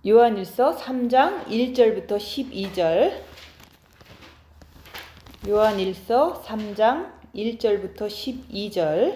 요한일서 3장 1절부터 12절. 요한일서 3장 1절부터 12절.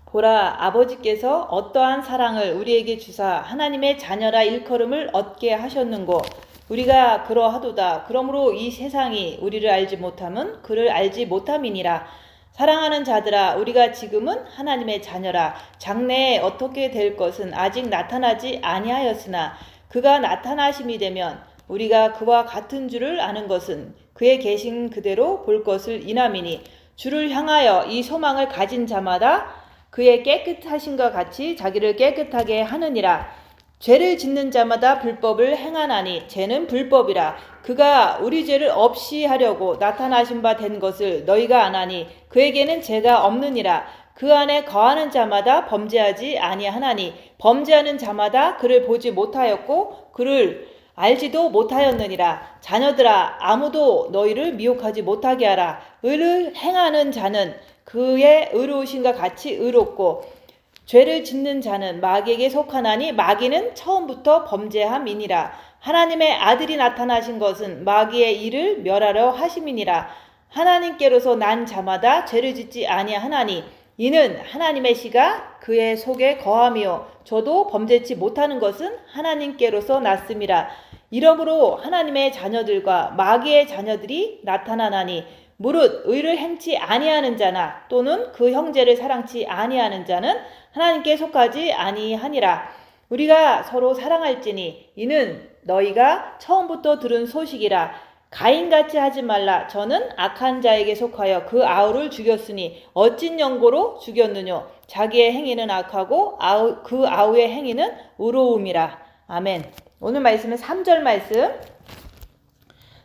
보라, 아버지께서 어떠한 사랑을 우리에게 주사 하나님의 자녀라 일컬음을 얻게 하셨는고 우리가 그러하도다. 그러므로 이 세상이 우리를 알지 못함은 그를 알지 못함이니라. 사랑하는 자들아, 우리가 지금은 하나님의 자녀라. 장래에 어떻게 될 것은 아직 나타나지 아니하였으나 그가 나타나심이 되면 우리가 그와 같은 줄을 아는 것은 그의 계신 그대로 볼 것을 인함이니, 주를 향하여 이 소망을 가진 자마다 그의 깨끗하심과 같이 자기를 깨끗하게 하느니라. 죄를 짓는 자마다 불법을 행하나니 죄는 불법이라. 그가 우리 죄를 없이 하려고 나타나신 바 된 것을 너희가 아나니 그에게는 죄가 없느니라. 그 안에 거하는 자마다 범죄하지 아니하나니 범죄하는 자마다 그를 보지 못하였고 그를 알지도 못하였느니라. 자녀들아, 아무도 너희를 미혹하지 못하게 하라. 의를 행하는 자는 그의 의로우심과 같이 의롭고 죄를 짓는 자는 마귀에게 속하나니 마귀는 처음부터 범죄함이니라. 하나님의 아들이 나타나신 것은 마귀의 일을 멸하려 하심이니라. 하나님께로서 난 자마다 죄를 짓지 아니하나니 이는 하나님의 씨가 그의 속에 거함이요 저도 범죄치 못하는 것은 하나님께로서 났음이라. 이러므로 하나님의 자녀들과 마귀의 자녀들이 나타나나니 무릇 의를 행치 아니하는 자나 또는 그 형제를 사랑치 아니하는 자는 하나님께 속하지 아니하니라. 우리가 서로 사랑할지니 이는 너희가 처음부터 들은 소식이라. 가인같이 하지 말라. 저는 악한 자에게 속하여 그 아우를 죽였으니 어찐 연고로 죽였느뇨. 자기의 행위는 악하고 그 아우의 행위는 의로움이라. 아멘. 오늘 말씀은 3절 말씀.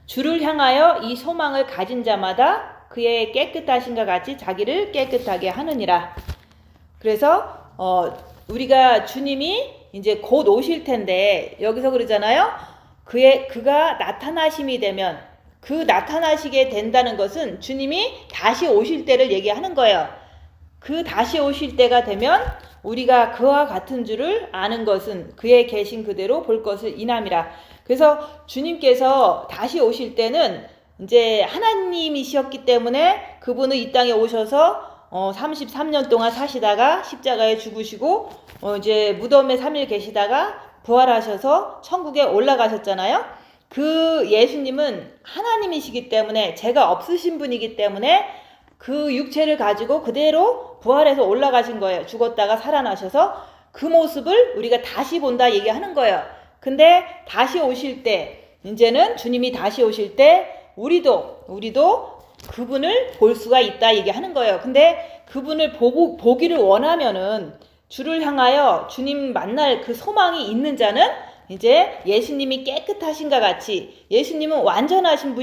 주를 향하여 이 소망을 가진 자마다 그의 깨끗하심과 같이 자기를 깨끗하게 하느니라. 그래서 우리가 주님이 이제 곧 오실 텐데 여기서 그러잖아요. 그가 나타나심이 되면, 그 나타나시게 된다는 것은 주님이 다시 오실 때를 얘기하는 거예요. 그 다시 오실 때가 되면 우리가 그와 같은 줄을 아는 것은 그의 계신 그대로 볼 것을 인함이라. 그래서 주님께서 다시 오실 때는 이제 하나님이셨기 때문에 그분은 이 땅에 오셔서 33년 동안 사시다가 십자가에 죽으시고 이제 무덤에 3일 계시다가 부활하셔서 천국에 올라가셨잖아요. 그 예수님은 하나님이시기 때문에 죄가 없으신 분이기 때문에 그 육체를 가지고 그대로 부활해서 올라가신 거예요. 죽었다가 살아나셔서 그 모습을 우리가 다시 본다 얘기하는 거예요. 근데 다시 오실 때, 이제는 주님이 다시 오실 때 우리도 그분을 볼 수가 있다 얘기하는 거예요. 근데 그분을 보기를 원하면은 주를 향하여 주님 만날 그 소망이 있는 자는 이제 예수님이 깨끗하신가 같이, 예수님은 완전하신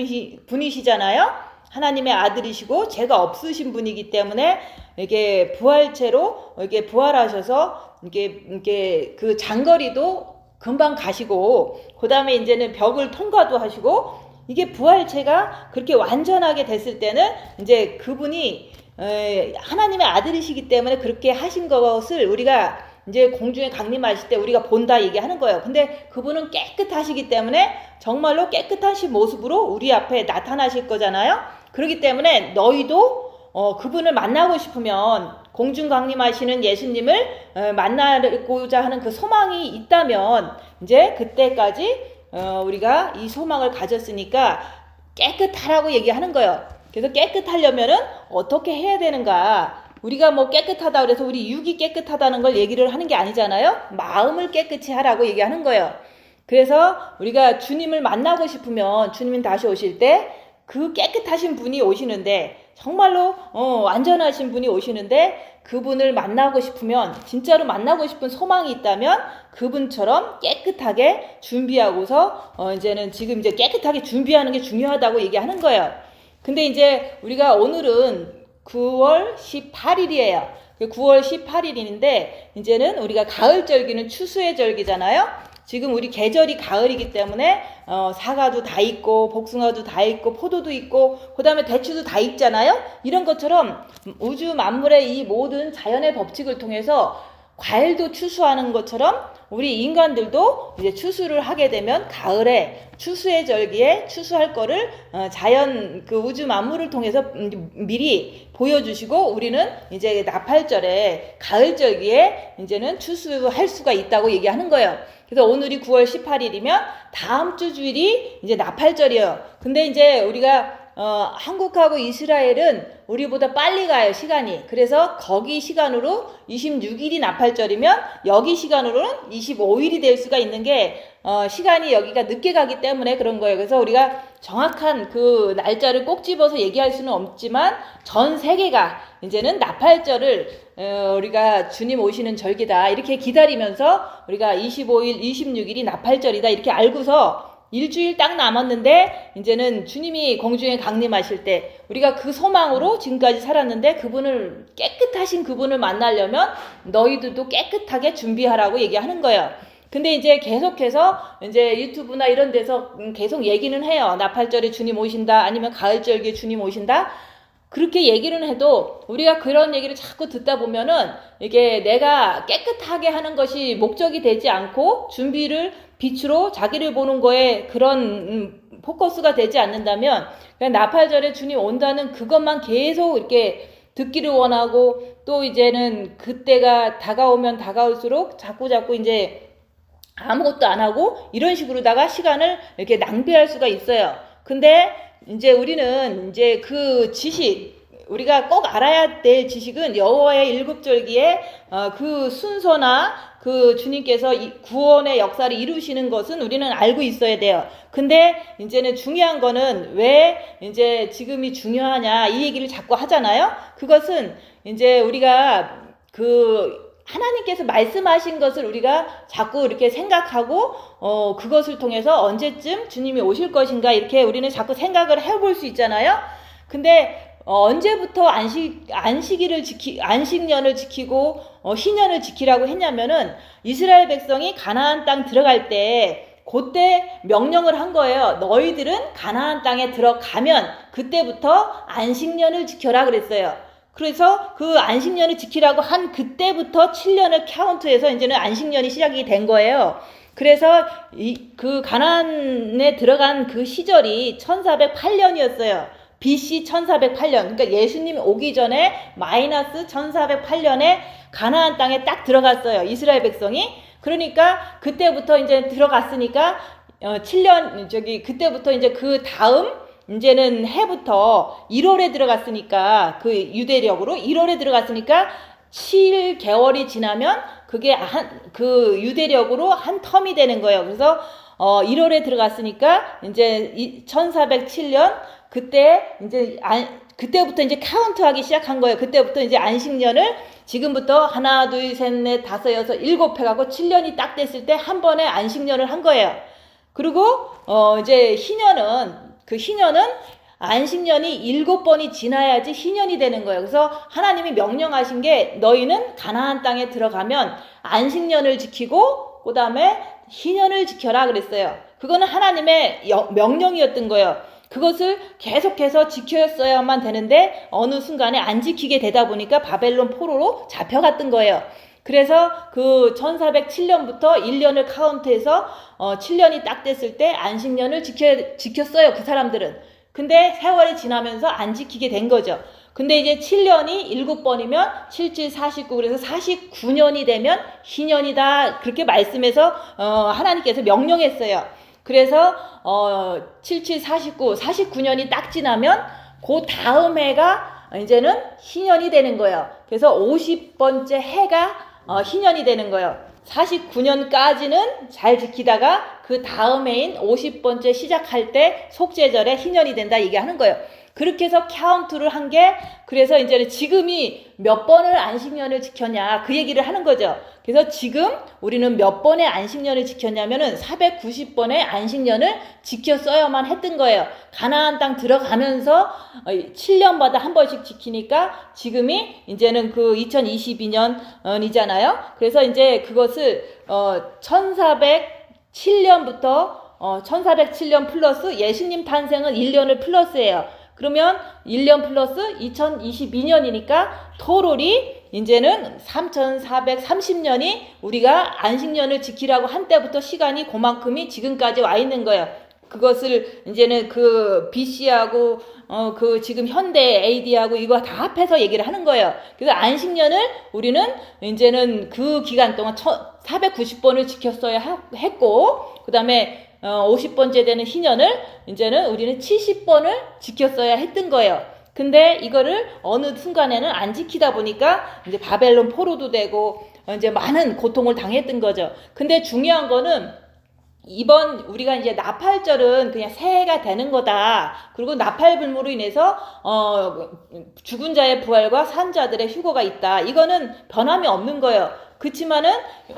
분이시잖아요. 하나님의 아들이시고 죄가 없으신 분이기 때문에 이게 부활체로 이게 부활하셔서 이게 그 장거리도 금방 가시고 그 다음에 이제는 벽을 통과도 하시고, 이게 부활체가 그렇게 완전하게 됐을 때는 이제 그분이 하나님의 아들이시기 때문에 그렇게 하신 것을 우리가 이제 공중에 강림하실 때 우리가 본다 얘기하는 거예요. 근데 그분은 깨끗하시기 때문에 정말로 깨끗하신 모습으로 우리 앞에 나타나실 거잖아요. 그렇기 때문에 너희도 그분을 만나고 싶으면, 공중 강림하시는 예수님을 만나고자 하는 그 소망이 있다면 이제 그때까지 우리가 이 소망을 가졌으니까 깨끗하라고 얘기하는 거예요. 그래서 깨끗하려면은 어떻게 해야 되는가? 우리가 뭐 깨끗하다 그래서 우리 육이 깨끗하다는 걸 얘기를 하는 게 아니잖아요. 마음을 깨끗이 하라고 얘기하는 거예요. 그래서 우리가 주님을 만나고 싶으면 주님은 다시 오실 때 그 깨끗하신 분이 오시는데, 정말로 완전하신 분이 오시는데 그분을 만나고 싶으면, 진짜로 만나고 싶은 소망이 있다면 그분처럼 깨끗하게 준비하고서 이제는 지금 이제 깨끗하게 준비하는 게 중요하다고 얘기하는 거예요. 근데 이제 우리가 오늘은 9월 18일이에요. 9월 18일인데 이제는 우리가 가을 절기는 추수의 절기잖아요. 지금 우리 계절이 가을이기 때문에 사과도 다 있고 복숭아도 다 있고 포도도 있고 그 다음에 대추도 다 있잖아요. 이런 것처럼 우주 만물의 이 모든 자연의 법칙을 통해서 과일도 추수하는 것처럼 우리 인간들도 이제 추수를 하게 되면 가을에 추수의 절기에 추수할 거를 자연 그 우주 만물을 통해서 미리 보여주시고 우리는 이제 나팔절에 가을 절기에 이제는 추수할 수가 있다고 얘기하는 거예요. 그래서 오늘이 9월 18일이면 다음 주 주일이 이제 나팔절이에요. 근데 이제 우리가 한국하고 이스라엘은 우리보다 빨리 가요, 시간이. 그래서 거기 시간으로 26일이 나팔절이면 여기 시간으로는 25일이 될 수가 있는 게 시간이 여기가 늦게 가기 때문에 그런 거예요. 그래서 우리가 정확한 그 날짜를 꼭 집어서 얘기할 수는 없지만 전 세계가 이제는 나팔절을 우리가 주님 오시는 절기다 이렇게 기다리면서 우리가 25일, 26일이 나팔절이다 이렇게 알고서 일주일 딱 남았는데 이제는 주님이 공중에 강림하실 때 우리가 그 소망으로 지금까지 살았는데 그분을 깨끗하신 그분을 만나려면 너희들도 깨끗하게 준비하라고 얘기하는 거예요. 근데 이제 계속해서 이제 유튜브나 이런 데서 계속 얘기는 해요. 나팔절에 주님 오신다 아니면 가을절기에 주님 오신다. 그렇게 얘기는 해도 우리가 그런 얘기를 자꾸 듣다 보면은 이게 내가 깨끗하게 하는 것이 목적이 되지 않고 준비를 빛으로 자기를 보는 거에 그런 포커스가 되지 않는다면 그냥 나팔절에 주님 온다는 그것만 계속 이렇게 듣기를 원하고 또 이제는 그때가 다가오면 다가올수록 자꾸 이제 아무것도 안 하고 이런 식으로다가 시간을 이렇게 낭비할 수가 있어요. 근데 이제 우리는 이제 그 지식 우리가 꼭 알아야 될 지식은 여호와의 일곱절기에 그 순서나 그 주님께서 구원의 역사를 이루시는 것은 우리는 알고 있어야 돼요. 근데 이제는 중요한 거는 왜 이제 지금이 중요하냐 이 얘기를 자꾸 하잖아요. 그것은 이제 우리가 그 하나님께서 말씀하신 것을 우리가 자꾸 이렇게 생각하고 그것을 통해서 언제쯤 주님이 오실 것인가 이렇게 우리는 자꾸 생각을 해볼 수 있잖아요. 근데 언제부터 안식년을 지키고 희년을 지키라고 했냐면은 이스라엘 백성이 가나안 땅 들어갈 때 그때 명령을 한 거예요. 너희들은 가나안 땅에 들어가면 그때부터 안식년을 지켜라 그랬어요. 그래서 그 안식년을 지키라고 한 그때부터 7년을 카운트해서 이제는 안식년이 시작이 된 거예요. 그래서 그 가나안에 들어간 그 시절이 1408년이었어요. BC 1408년. 그러니까 예수님이 오기 전에 마이너스 1408년에 가나안 땅에 딱 들어갔어요. 이스라엘 백성이. 그러니까 그때부터 이제 들어갔으니까 7년 그때부터 이제 그 다음 이제는 해부터 1월에 들어갔으니까 그 유대력으로 1월에 들어갔으니까 7개월이 지나면 그게 그 유대력으로 한 텀이 되는 거예요. 그래서 1월에 들어갔으니까 이제 1407년 그때 이제 그때부터 이제 카운트하기 시작한 거예요. 그때부터 이제 안식년을 지금부터 하나, 둘, 셋, 넷, 다섯, 여섯, 일곱 해가고 7년이 딱 됐을 때 한 번에 안식년을 한 거예요. 그리고 이제 희년은 안식년이 7번이 지나야지 희년이 되는 거예요. 그래서 하나님이 명령하신 게 너희는 가나안 땅에 들어가면 안식년을 지키고 그 다음에 희년을 지켜라 그랬어요. 그거는 하나님의 명령이었던 거예요. 그것을 계속해서 지켰어야만 되는데 어느 순간에 안 지키게 되다 보니까 바벨론 포로로 잡혀갔던 거예요. 그래서 그 1407년부터 1년을 카운트해서 7년이 딱 됐을 때 안식년을 지켰어요. 그 사람들은. 근데 세월이 지나면서 안 지키게 된 거죠. 근데 이제 7년이 7번이면 7, 7, 49 그래서 49년이 되면 희년이다. 그렇게 말씀해서 하나님께서 명령했어요. 그래서 7, 7, 49, 49년이 딱 지나면 그 다음 해가 이제는 희년이 되는 거예요. 그래서 50번째 해가 희년이 되는 거예요. 49년까지는 잘 지키다가 그 다음 해인 50번째 시작할 때 속죄절에 희년이 된다 얘기하는 거예요. 그렇게 해서 카운트를 한 게 그래서 이제 지금이 몇 번을 안식년을 지켰냐 그 얘기를 하는 거죠. 그래서 지금 우리는 몇 번의 안식년을 지켰냐면은 490번의 안식년을 지켰어야만 했던 거예요. 가나안 땅 들어가면서 7년마다 한 번씩 지키니까 지금이 이제는 그 2022년이잖아요. 그래서 이제 그것을 1407년부터 1407년 플러스 예수님 탄생은 1년을 플러스예요. 그러면 1년 플러스 2022년이니까 토롤이 이제는 3430년이 우리가 안식년을 지키라고 한 때부터 시간이 그만큼이 지금까지 와 있는 거예요. 그것을 이제는 그 BC하고 그 지금 현대 AD하고 이거 다 합해서 얘기를 하는 거예요. 그래서 안식년을 우리는 이제는 그 기간 동안 490번을 지켰어야 했고, 그 다음에 50번째 되는 희년을 이제는 우리는 70번을 지켰어야 했던 거예요. 근데 이거를 어느 순간에는 안 지키다 보니까 이제 바벨론 포로도 되고 이제 많은 고통을 당했던 거죠. 근데 중요한 거는 이번 우리가 이제 나팔절은 그냥 새해가 되는 거다. 그리고 나팔불무로 인해서 죽은 자의 부활과 산 자들의 휴거가 있다. 이거는 변함이 없는 거예요. 그렇지만은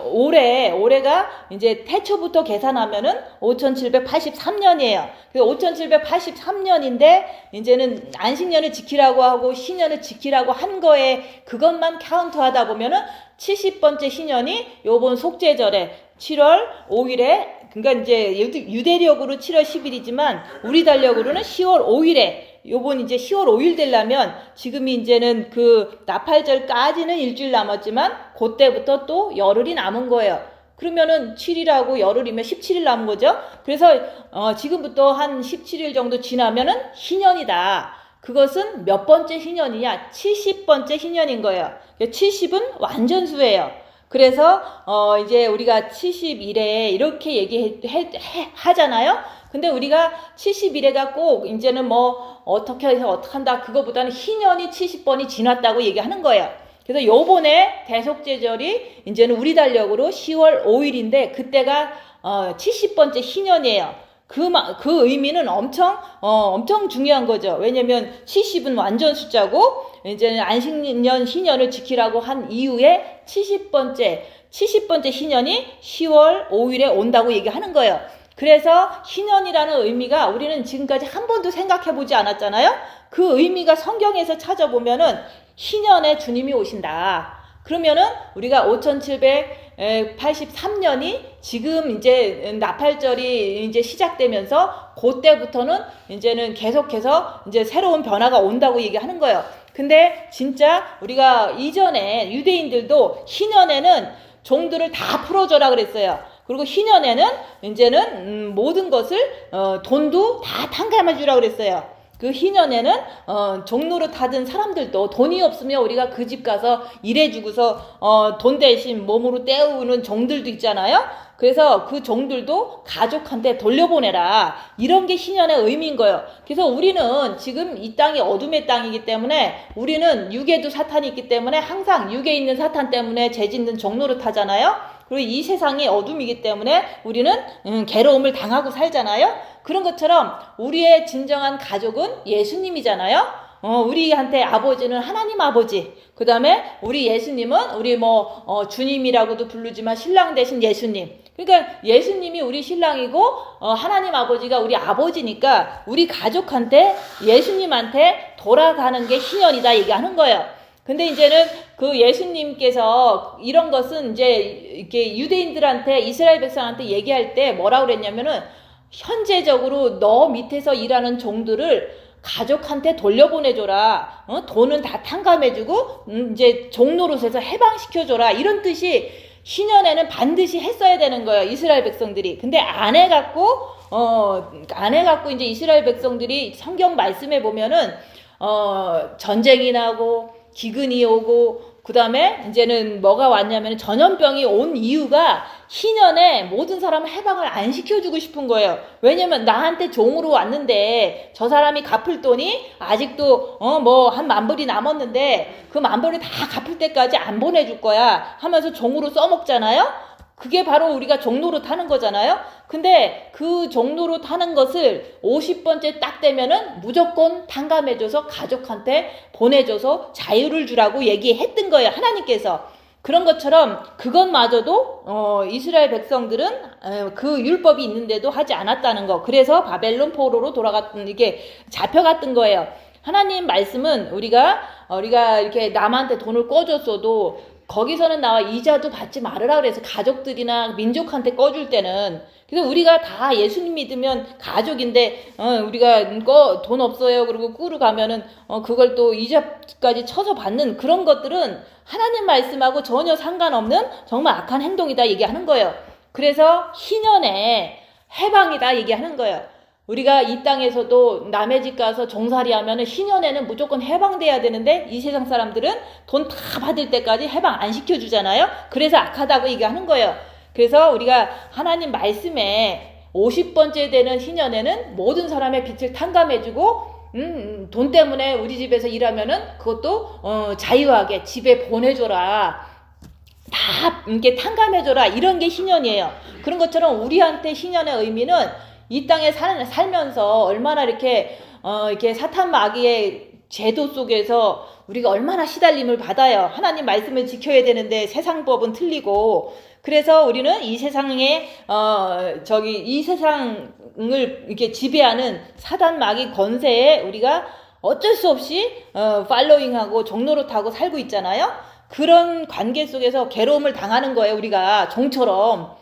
올해가 이제 태초부터 계산하면은 5783년이에요. 그래서 5783년인데 이제는 안식년을 지키라고 하고 신년을 지키라고 한 거에 그것만 카운트하다 보면은 70번째 신년이 요번 속죄절에 7월 5일에, 그러니까 이제 유대력으로 7월 10일이지만 우리 달력으로는 10월 5일에, 요번 이제 10월 5일 되려면 지금이 이제는 그 나팔절까지는 일주일 남았지만 그때부터 또 열흘이 남은 거예요. 그러면은 7일하고 열흘이면 17일 남은 거죠. 그래서 지금부터 한 17일 정도 지나면은 희년이다. 그것은 몇 번째 희년이냐? 70번째 희년인 거예요. 70은 완전수예요. 그래서 이제 우리가 70일에 이렇게 하잖아요. 근데 우리가 70일에가 꼭 이제는 뭐 어떻게 해서 어떻게 한다, 그거보다는 희년이 70번이 지났다고 얘기하는 거예요. 그래서 요번에 대속죄절이 이제는 우리 달력으로 10월 5일인데 그때가 70번째 희년이에요. 그 의미는 엄청 중요한 거죠. 왜냐면 70은 완전 숫자고 이제는 안식년 희년을 지키라고 한 이후에 70번째 희년이 10월 5일에 온다고 얘기하는 거예요. 그래서 희년이라는 의미가 우리는 지금까지 한 번도 생각해 보지 않았잖아요. 그 의미가 성경에서 찾아보면은 희년에 주님이 오신다. 그러면은 우리가 5783년이 지금 이제 나팔절이 이제 시작되면서 그때부터는 이제는 계속해서 이제 새로운 변화가 온다고 얘기하는 거예요. 근데 진짜 우리가 이전에 유대인들도 희년에는 종들을 다 풀어줘라 그랬어요. 그리고 희년에는 이제는 모든 것을 돈도 다 탕감해 주라 그랬어요. 그 희년에는 종로로 타던 사람들도 돈이 없으면 우리가 그 집 가서 일해주고서 돈 대신 몸으로 때우는 종들도 있잖아요. 그래서 그 종들도 가족한테 돌려보내라. 이런 게 희년의 의미인 거예요. 그래서 우리는 지금 이 땅이 어둠의 땅이기 때문에 우리는 육에도 사탄이 있기 때문에 항상 육에 있는 사탄 때문에 죄 짓는 종로로 타잖아요. 그리고 이 세상이 어둠이기 때문에 우리는 괴로움을 당하고 살잖아요. 그런 것처럼 우리의 진정한 가족은 예수님이잖아요. 우리한테 아버지는 하나님 아버지. 그 다음에 우리 예수님은 우리 주님이라고도 부르지만 신랑 대신 예수님. 그러니까 예수님이 우리 신랑이고 하나님 아버지가 우리 아버지니까 우리 가족한테 예수님한테 돌아가는 게 희년이다 얘기하는 거예요. 근데 이제는 그 예수님께서 이런 것은 이제 이렇게 유대인들한테, 이스라엘 백성한테 얘기할 때 뭐라고 그랬냐면은 현재적으로 너 밑에서 일하는 종들을 가족한테 돌려보내줘라. 돈은 다 탕감해주고 이제 종노릇에서 해방시켜줘라. 이런 뜻이 희년에는 반드시 했어야 되는 거예요. 이스라엘 백성들이. 근데 안 해갖고 이제 이스라엘 백성들이 성경 말씀에 보면은 전쟁이 나고 기근이 오고 그 다음에 이제는 뭐가 왔냐면 전염병이 온 이유가 희년에 모든 사람을 해방을 안 시켜주고 싶은 거예요. 왜냐면 나한테 종으로 왔는데 저 사람이 갚을 돈이 아직도 한 10,000불이 남았는데 그 10,000불을 다 갚을 때까지 안 보내줄 거야 하면서 종으로 써먹잖아요. 그게 바로 우리가 종로로 타는 거잖아요. 근데 그 종로로 타는 것을 50번째 딱 되면은 무조건 탕감해줘서 가족한테 보내줘서 자유를 주라고 얘기했던 거예요. 하나님께서. 그런 것처럼 그것마저도 이스라엘 백성들은 그 율법이 있는데도 하지 않았다는 거. 그래서 바벨론 포로로 이게 잡혀갔던 거예요. 하나님 말씀은 우리가 이렇게 남한테 돈을 꿔줬어도 거기서는 나와 이자도 받지 말으라 그래서 가족들이나 민족한테 꺼줄 때는. 그래서 우리가 다 예수님 믿으면 가족인데 우리가 돈 없어요 그리고 꾸르 가면은 그걸 또 이자까지 쳐서 받는 그런 것들은 하나님 말씀하고 전혀 상관없는 정말 악한 행동이다 얘기하는 거예요. 그래서 희년의 해방이다 얘기하는 거예요. 우리가 이 땅에서도 남의 집 가서 종살이 하면은 희년에는 무조건 해방돼야 되는데 이 세상 사람들은 돈 다 받을 때까지 해방 안 시켜주잖아요. 그래서 악하다고 얘기하는 거예요. 그래서 우리가 하나님 말씀에 50번째 되는 희년에는 모든 사람의 빚을 탕감해주고 돈 때문에 우리 집에서 일하면은 그것도 자유하게 집에 보내줘라. 다 이렇게 탕감해줘라. 이런 게 희년이에요. 그런 것처럼 우리한테 희년의 의미는 이 땅에 살면서 얼마나 이렇게 사탄 마귀의 제도 속에서 우리가 얼마나 시달림을 받아요. 하나님 말씀을 지켜야 되는데 세상 법은 틀리고. 그래서 우리는 이 세상에 이 세상을 이렇게 지배하는 사단 마귀 권세에 우리가 어쩔 수 없이 팔로잉하고 종노릇하고 살고 있잖아요. 그런 관계 속에서 괴로움을 당하는 거예요. 우리가 종처럼.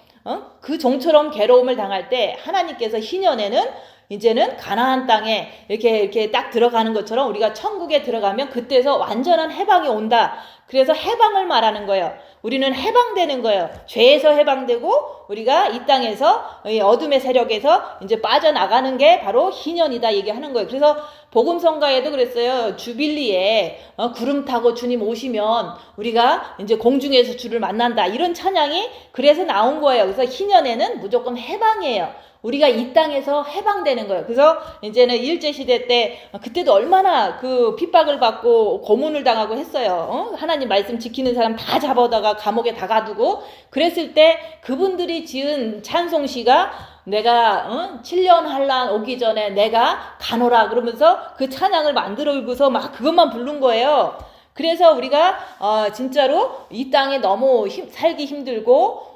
그 종처럼 괴로움을 당할 때 하나님께서 희년에는 이제는 가나안 땅에 이렇게 딱 들어가는 것처럼 우리가 천국에 들어가면 그때서 완전한 해방이 온다. 그래서 해방을 말하는 거예요. 우리는 해방되는 거예요. 죄에서 해방되고 우리가 이 땅에서 이 어둠의 세력에서 이제 빠져나가는 게 바로 희년이다 얘기하는 거예요. 그래서 복음성가에도 그랬어요. 주빌리에 구름 타고 주님 오시면 우리가 이제 공중에서 주를 만난다. 이런 찬양이 그래서 나온 거예요. 그래서 희년에는 무조건 해방이에요. 우리가 이 땅에서 해방되는 거예요. 그래서 이제는 일제시대 때 그때도 얼마나 그 핍박을 받고 고문을 당하고 했어요. 하나님 말씀 지키는 사람 다 잡아다가 감옥에 다 가두고 그랬을 때 그분들이 지은 찬송시가 내가 7년 한란 오기 전에 내가 가노라 그러면서 그 찬양을 만들어서 막 그것만 부른 거예요. 그래서 우리가 진짜로 이 땅에 너무 살기 힘들고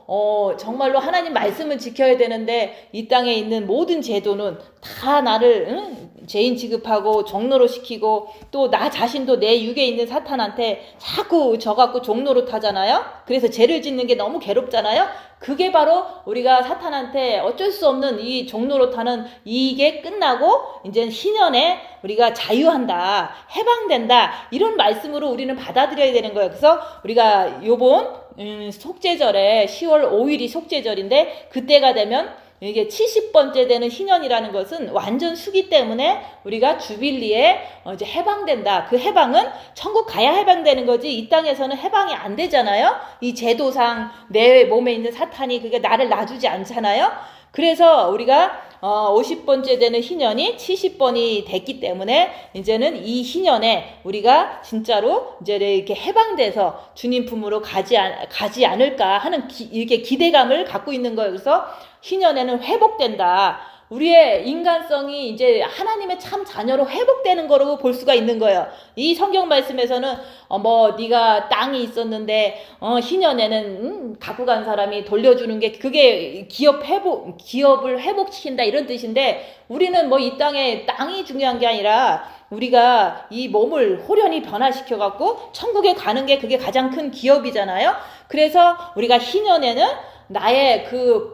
정말로 하나님 말씀을 지켜야 되는데 이 땅에 있는 모든 제도는 다 나를 죄인 취급하고 종노릇 시키고 또 나 자신도 내 육에 있는 사탄한테 자꾸 져갖고 종노릇 하잖아요. 그래서 죄를 짓는 게 너무 괴롭잖아요. 그게 바로 우리가 사탄한테 어쩔 수 없는 이 종노릇하는 이게 끝나고 이제 희년에 우리가 자유한다, 해방된다 이런 말씀으로 우리는 받아들여야 되는 거예요. 그래서 우리가 요번 속죄절에 10월 5일이 속죄절인데 그때가 되면 이게 70번째 되는 희년이라는 것은 완전 수기 때문에 우리가 주빌리에 이제 해방된다. 그 해방은 천국 가야 해방되는 거지 이 땅에서는 해방이 안 되잖아요. 이 제도상 내 몸에 있는 사탄이 그게 나를 놔주지 않잖아요. 그래서 우리가 50번째 되는 희년이 70번이 됐기 때문에 이제는 이 희년에 우리가 진짜로 이제 이렇게 해방돼서 주님 품으로 가지 않을까 하는 이렇게 기대감을 갖고 있는 거예요. 그래서 희년에는 회복된다. 우리의 인간성이 이제 하나님의 참 자녀로 회복되는 거로 볼 수가 있는 거예요. 이 성경 말씀에서는 네가 땅이 있었는데 희년에는 갖고 간 사람이 돌려주는 게 그게 기업을 회복시킨다 이런 뜻인데 우리는 이 땅에 땅이 중요한 게 아니라 우리가 이 몸을 호련히 변화시켜 갖고 천국에 가는 게 그게 가장 큰 기업이잖아요. 그래서 우리가 희년에는 나의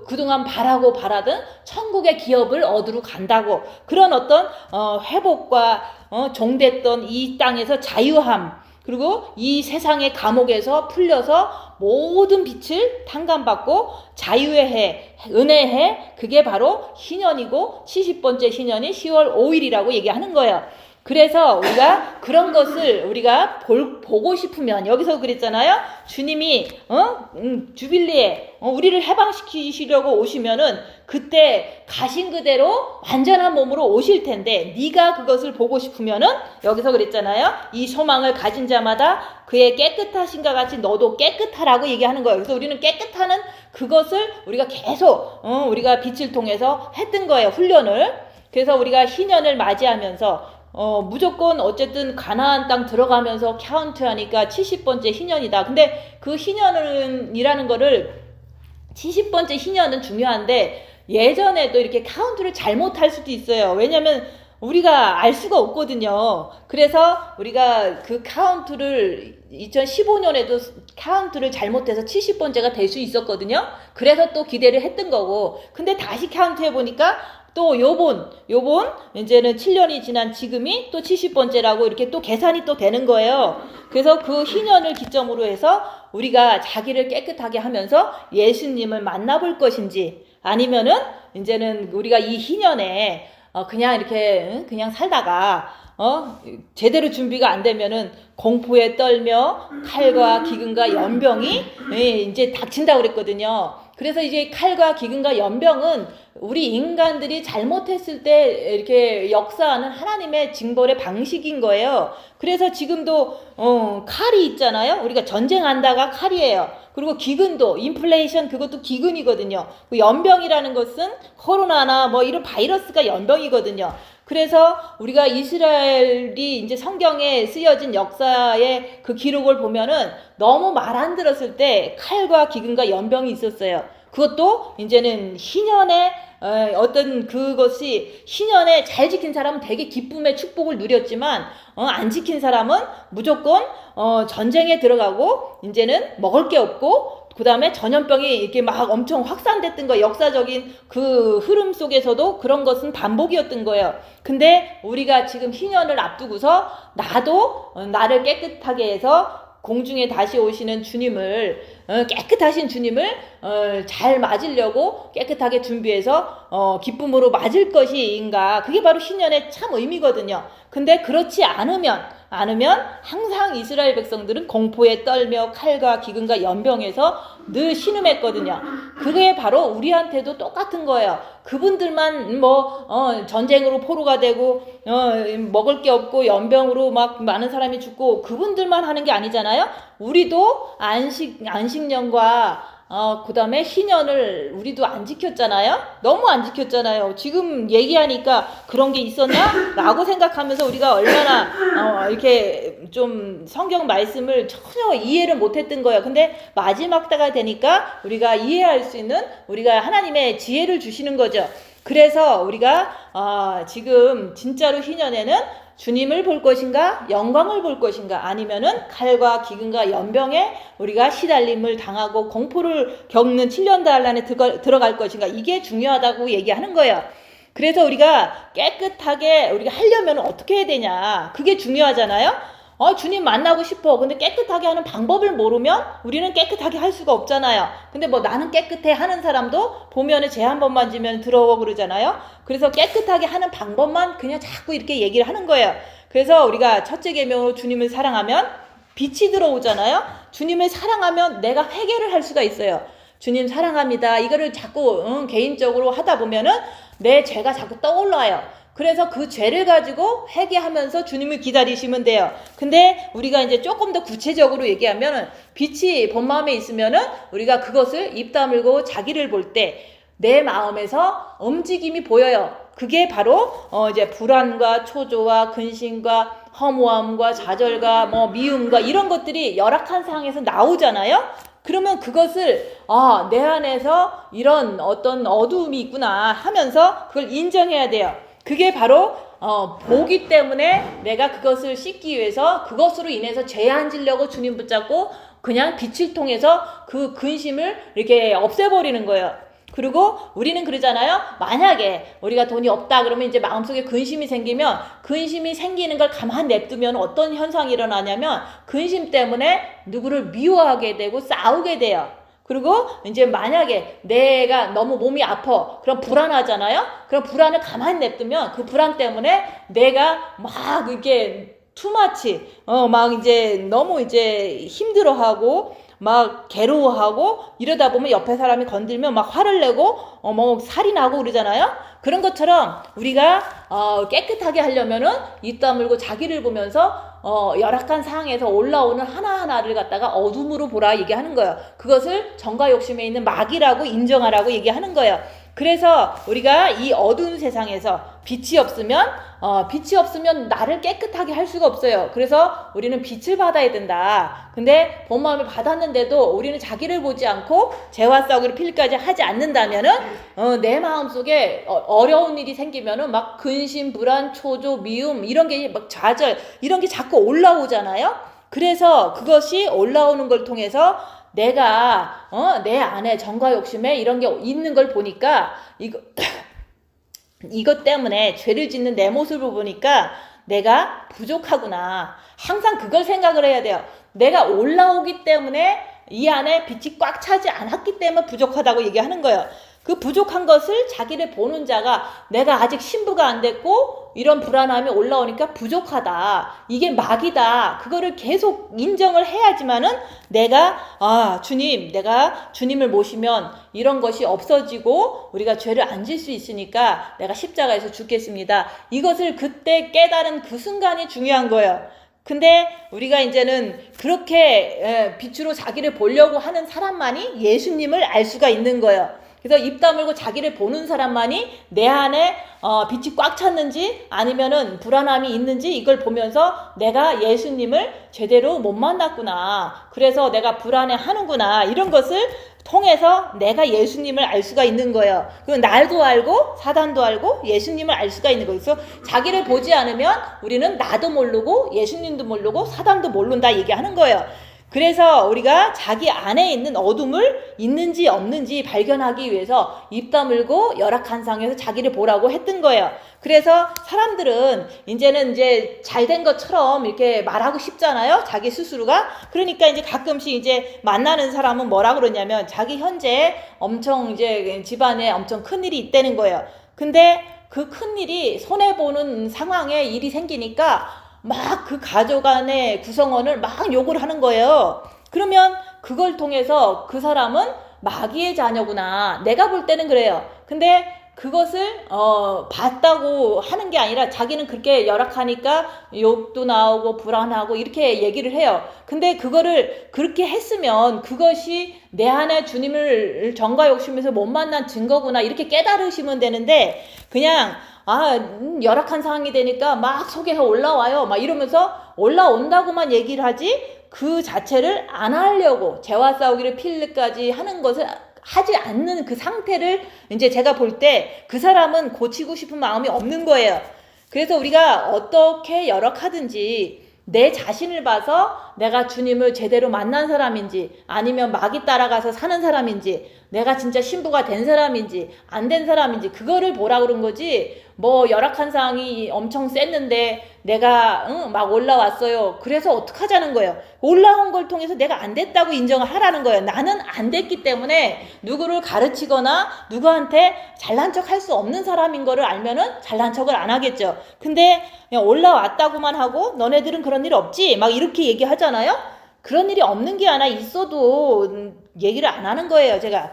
그동안 바라던 천국의 기업을 얻으러 간다고 그런 어떤 회복과 종됐던 이 땅에서 자유함 그리고 이 세상의 감옥에서 풀려서 모든 빛을 탕감받고 자유의 해, 은혜의 해 그게 바로 희년이고 70번째 희년이 10월 5일이라고 얘기하는 거예요. 그래서 우리가 그런 것을 우리가 보고 싶으면 여기서 그랬잖아요. 주님이 주빌리에 우리를 해방시키시려고 오시면은 그때 가신 그대로 완전한 몸으로 오실 텐데 네가 그것을 보고 싶으면은 여기서 그랬잖아요. 이 소망을 가진 자마다 그의 깨끗하신가 같이 너도 깨끗하라고 얘기하는 거예요. 그래서 우리는 깨끗하는 그것을 우리가 계속 우리가 빛을 통해서 했던 거예요. 훈련을. 그래서 우리가 희년을 맞이하면서 무조건 어쨌든 가나안 땅 들어가면서 카운트하니까 70번째 희년이다. 근데 그 희년이라는 거를 70번째 희년은 중요한데 예전에도 이렇게 카운트를 잘못할 수도 있어요. 왜냐면 우리가 알 수가 없거든요. 그래서 우리가 그 카운트를 2015년에도 카운트를 잘못해서 70번째가 될 수 있었거든요. 그래서 또 기대를 했던 거고, 근데 다시 카운트 해보니까 또 요번 이제는 7년이 지난 지금이 또 70번째라고 이렇게 또 계산이 또 되는 거예요. 그래서 그 희년을 기점으로 해서 우리가 자기를 깨끗하게 하면서 예수님을 만나볼 것인지, 아니면은 이제는 우리가 이 희년에 그냥 이렇게 그냥 살다가 제대로 준비가 안 되면은 공포에 떨며 칼과 기근과 연병이 이제 닥친다고 그랬거든요. 그래서 이제 칼과 기근과 연병은 우리 인간들이 잘못했을 때 이렇게 역사하는 하나님의 징벌의 방식인 거예요. 그래서 지금도 칼이 있잖아요. 우리가 전쟁한다가 칼이에요. 그리고 기근도 인플레이션, 그것도 기근이거든요. 그 연병이라는 것은 코로나나 뭐 이런 바이러스가 연병이거든요. 그래서 우리가 이스라엘이 이제 성경에 쓰여진 역사의 그 기록을 보면은 너무 말 안 들었을 때 칼과 기근과 연병이 있었어요. 그것도 이제는 희년에 어떤 그것이 희년에 잘 지킨 사람은 되게 기쁨의 축복을 누렸지만 안 지킨 사람은 무조건 전쟁에 들어가고 이제는 먹을 게 없고, 그 다음에 전염병이 이렇게 막 엄청 확산됐던 거, 역사적인 그 흐름 속에서도 그런 것은 반복이었던 거예요. 근데 우리가 지금 희년을 앞두고서 나를 깨끗하게 해서 공중에 다시 오시는 주님을, 깨끗하신 주님을 잘 맞으려고 깨끗하게 준비해서 기쁨으로 맞을 것인가, 그게 바로 희년의 참 의미거든요. 근데 그렇지 않으면 항상 이스라엘 백성들은 공포에 떨며 칼과 기근과 연병에서 늘 신음했거든요. 그게 바로 우리한테도 똑같은 거예요. 그분들만 전쟁으로 포로가 되고 먹을 게 없고 연병으로 막 많은 사람이 죽고 그분들만 하는 게 아니잖아요. 우리도 안식년과 그 다음에 희년을 우리도 안 지켰잖아요. 너무 안 지켰잖아요. 지금 얘기하니까 그런 게 있었나? 라고 생각하면서 우리가 얼마나 이렇게 좀 성경 말씀을 전혀 이해를 못했던 거예요. 근데 마지막 때가 되니까 우리가 이해할 수 있는, 우리가 하나님의 지혜를 주시는 거죠. 그래서 우리가 지금 진짜로 희년에는 주님을 볼 것인가, 영광을 볼 것인가, 아니면은 칼과 기근과 연병에 우리가 시달림을 당하고 공포를 겪는 7년 단란에 들어갈 것인가, 이게 중요하다고 얘기하는 거예요. 그래서 우리가 깨끗하게 우리가 하려면 어떻게 해야 되냐, 그게 중요하잖아요. 주님 만나고 싶어. 근데 깨끗하게 하는 방법을 모르면 우리는 깨끗하게 할 수가 없잖아요. 근데 나는 깨끗해 하는 사람도 보면은 쟤 한 번 만지면 더러워 그러잖아요. 그래서 깨끗하게 하는 방법만 그냥 자꾸 이렇게 얘기를 하는 거예요. 그래서 우리가 첫째 계명으로 주님을 사랑하면 빛이 들어오잖아요. 주님을 사랑하면 내가 회개를 할 수가 있어요. 주님 사랑합니다. 이거를 자꾸 개인적으로 하다 보면은 내 죄가 자꾸 떠올라요. 그래서 그 죄를 가지고 회개하면서 주님을 기다리시면 돼요. 근데 우리가 이제 조금 더 구체적으로 얘기하면 빛이 본 마음에 있으면은 우리가 그것을 입 다물고 자기를 볼 때 내 마음에서 움직임이 보여요. 그게 바로 이제 불안과 초조와 근심과 허무함과 좌절과 미움과 이런 것들이 열악한 상황에서 나오잖아요. 그러면 그것을 내 안에서 이런 어떤 어두움이 있구나 하면서 그걸 인정해야 돼요. 그게 바로 보기 때문에 내가 그것을 씻기 위해서 그것으로 인해서 죄 안 지려고 주님 붙잡고 그냥 빛을 통해서 그 근심을 이렇게 없애버리는 거예요. 그리고 우리는 그러잖아요. 만약에 우리가 돈이 없다 그러면 이제 마음속에 근심이 생기면, 근심이 생기는 걸 가만 냅두면 어떤 현상이 일어나냐면 근심 때문에 누구를 미워하게 되고 싸우게 돼요. 그리고 이제 만약에 내가 너무 몸이 아파, 그럼 불안하잖아요. 그럼 불안을 가만히 냅두면 그 불안 때문에 내가 막 이렇게 투마치 막 이제 너무 이제 힘들어하고 막 괴로워하고 이러다 보면 옆에 사람이 건들면 막 화를 내고 살이 나고 그러잖아요. 그런 것처럼 우리가 깨끗하게 하려면은 입 다물고 자기를 보면서 열악한 상황에서 올라오는 하나하나를 갖다가 어둠으로 보라 얘기하는 거예요. 그것을 정과 욕심에 있는 마귀라고 인정하라고 얘기하는 거예요. 그래서 우리가 이 어두운 세상에서 빛이 없으면 나를 깨끗하게 할 수가 없어요. 그래서 우리는 빛을 받아야 된다. 근데 본 마음을 받았는데도 우리는 자기를 보지 않고 죄와 싸우기를 필까지 하지 않는다면은 내 마음속에 어려운 일이 생기면은 막 근심, 불안, 초조, 미움 이런 게 막 좌절 이런 게 자꾸 올라오잖아요. 그래서 그것이 올라오는 걸 통해서 내가 내 안에 정과 욕심에 이런 게 있는 걸 보니까 이것 때문에 죄를 짓는 내 모습을 보니까 내가 부족하구나. 항상 그걸 생각을 해야 돼요. 내가 올라오기 때문에 이 안에 빛이 꽉 차지 않았기 때문에 부족하다고 얘기하는 거예요. 그 부족한 것을 자기를 보는 자가 내가 아직 신부가 안 됐고 이런 불안함이 올라오니까 부족하다. 이게 마귀다. 그거를 계속 인정을 해야지만은 내가 주님을 모시면 이런 것이 없어지고 우리가 죄를 안 질 수 있으니까 내가 십자가에서 죽겠습니다. 이것을 그때 깨달은 그 순간이 중요한 거예요. 근데 우리가 이제는 그렇게 빛으로 자기를 보려고 하는 사람만이 예수님을 알 수가 있는 거예요. 그래서 입 다물고 자기를 보는 사람만이 내 안에 빛이 꽉 찼는지 아니면은 불안함이 있는지 이걸 보면서 내가 예수님을 제대로 못 만났구나. 그래서 내가 불안해 하는구나. 이런 것을 통해서 내가 예수님을 알 수가 있는 거예요. 그 날도 알고 사단도 알고 예수님을 알 수가 있는 거예요. 그래서 자기를 보지 않으면 우리는 나도 모르고 예수님도 모르고 사단도 모른다 얘기하는 거예요. 그래서 우리가 자기 안에 있는 어둠을 있는지 없는지 발견하기 위해서 입 다물고 열악한 상황에서 자기를 보라고 했던 거예요. 그래서 사람들은 이제는 잘된 것처럼 이렇게 말하고 싶잖아요. 자기 스스로가. 그러니까 이제 가끔씩 이제 만나는 사람은 뭐라 그러냐면 자기 현재 엄청 집안에 엄청 큰일이 있다는 거예요. 근데 그 큰일이 손해보는 상황에 일이 생기니까 막 그 가족 안의 구성원을 막 욕을 하는 거예요. 그러면 그걸 통해서 그 사람은 마귀의 자녀구나. 내가 볼 때는 그래요. 근데 그것을 봤다고 하는 게 아니라 자기는 그렇게 열악하니까 욕도 나오고 불안하고 이렇게 얘기를 해요. 근데 그거를 그렇게 했으면 그것이 내 안에 주님을 정과 욕심에서 못 만난 증거구나 이렇게 깨달으시면 되는데 그냥 열악한 상황이 되니까 막 속에서 올라와요. 막 이러면서 올라온다고만 얘기를 하지 그 자체를 안 하려고 죄와 싸우기를 필까지 하는 것을 하지 않는 그 상태를 이제 제가 볼 때 그 사람은 고치고 싶은 마음이 없는 거예요. 그래서 우리가 어떻게 열악하든지 내 자신을 봐서 내가 주님을 제대로 만난 사람인지 아니면 마귀 따라가서 사는 사람인지 내가 진짜 신부가 된 사람인지 안 된 사람인지 그거를 보라 그런 거지. 뭐 열악한 상황이 엄청 셌는데 내가 막 올라왔어요. 그래서 어떡하자는 거예요. 올라온 걸 통해서 내가 안 됐다고 인정을 하라는 거예요. 나는 안 됐기 때문에 누구를 가르치거나 누구한테 잘난 척 할 수 없는 사람인 거를 알면은 잘난 척을 안 하겠죠. 근데 그냥 올라왔다고만 하고 너네들은 그런 일 없지? 막 이렇게 얘기하잖아요. 그런 일이 없는 게 하나 있어도 얘기를 안 하는 거예요. 제가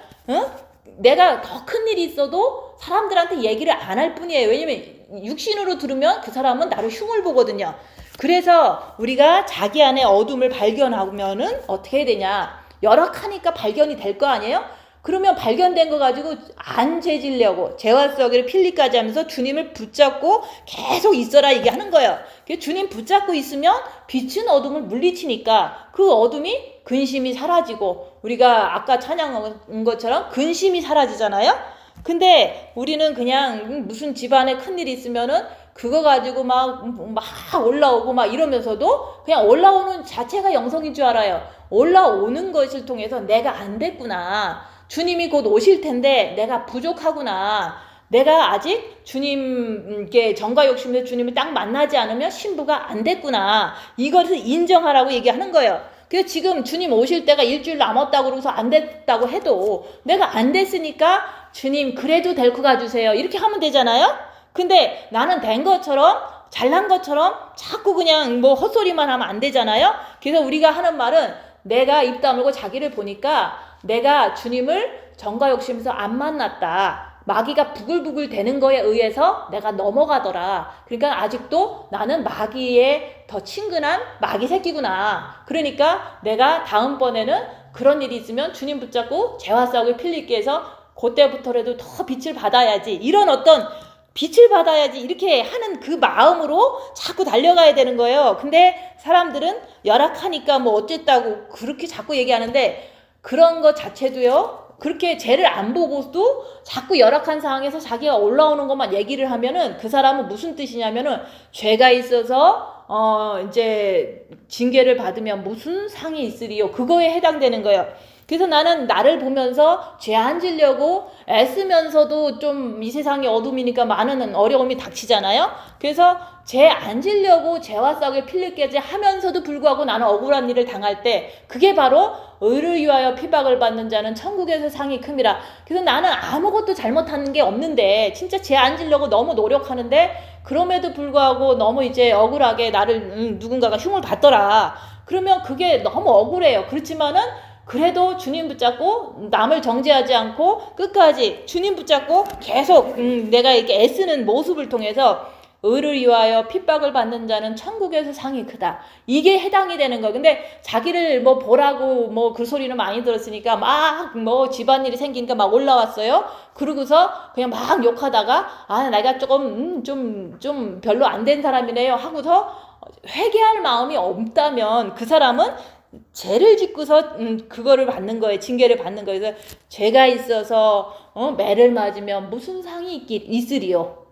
내가 더 큰 일이 있어도 사람들한테 얘기를 안 할 뿐이에요. 왜냐면 육신으로 들으면 그 사람은 나를 흉을 보거든요. 그래서 우리가 자기 안에 어둠을 발견하면은 어떻게 해야 되냐. 열악하니까 발견이 될 거 아니에요? 그러면 발견된 거 가지고 안 죄지려고 죄와 싸우기를 필리까지 하면서 주님을 붙잡고 계속 있어라 얘기하는 거예요. 주님 붙잡고 있으면 빛은 어둠을 물리치니까 그 어둠이 근심이 사라지고 우리가 아까 찬양한 것처럼 근심이 사라지잖아요. 근데 우리는 그냥 무슨 집안에 큰일이 있으면은 그거 가지고 막 올라오고 막 이러면서도 그냥 올라오는 자체가 영성인 줄 알아요. 올라오는 것을 통해서 내가 안 됐구나. 주님이 곧 오실 텐데 내가 부족하구나. 내가 아직 주님께 정과 욕심에서 주님을 딱 만나지 않으면 신부가 안 됐구나. 이것을 인정하라고 얘기하는 거예요. 그래서 지금 주님 오실 때가 일주일 남았다고 그러면서 안 됐다고 해도 내가 안 됐으니까 주님 그래도 데리고 가주세요. 이렇게 하면 되잖아요. 근데 나는 된 것처럼 잘난 것처럼 자꾸 그냥 뭐 헛소리만 하면 안 되잖아요. 그래서 우리가 하는 말은 내가 입 다물고 자기를 보니까 내가 주님을 정과 욕심에서 안 만났다. 마귀가 부글부글 되는 거에 의해서 내가 넘어가더라. 그러니까 아직도 나는 마귀의 더 친근한 마귀 새끼구나. 그러니까 내가 다음번에는 그런 일이 있으면 주님 붙잡고 죄와 싸우고 필리게 해서 그때부터라도 더 빛을 받아야지. 이런 어떤 빛을 받아야지 이렇게 하는 그 마음으로 자꾸 달려가야 되는 거예요. 근데 사람들은 열악하니까 뭐 어쨌다고 그렇게 자꾸 얘기하는데 그런 것 자체도요. 그렇게 죄를 안 보고도 자꾸 열악한 상황에서 자기가 올라오는 것만 얘기를 하면은 그 사람은 무슨 뜻이냐면은 죄가 있어서 이제 징계를 받으면 무슨 상이 있으리요. 그거에 해당되는 거예요. 그래서 나는 나를 보면서 죄 안 지려고 애쓰면서도 좀 이 세상이 어둠이니까 많은 어려움이 닥치잖아요. 그래서 죄 안 지려고 죄와 싸우게 필리게지 하면서도 불구하고 나는 억울한 일을 당할 때 그게 바로 의를 위하여 핍박을 받는 자는 천국에서 상이 큼이라. 그래서 나는 아무것도 잘못하는 게 없는데 진짜 죄 안 지려고 너무 노력하는데 그럼에도 불구하고 너무 이제 억울하게 나를 누군가가 흉을 받더라. 그러면 그게 너무 억울해요. 그렇지만은 그래도 주님 붙잡고 남을 정죄하지 않고 끝까지 주님 붙잡고 계속 내가 이렇게 애쓰는 모습을 통해서 의를 위하여 핍박을 받는 자는 천국에서 상이 크다. 이게 해당이 되는 거예요. 근데 자기를 뭐 보라고 뭐 그 소리는 많이 들었으니까 막 뭐 집안일이 생기니까 막 올라왔어요. 그러고서 그냥 막 욕하다가 내가 조금 좀 별로 안 된 사람이네요 하고서 회개할 마음이 없다면 그 사람은 죄를 짓고서 그거를 받는 거예요. 징계를 받는 거예요. 그래서 죄가 있어서 매를 맞으면 무슨 상이 있으리요.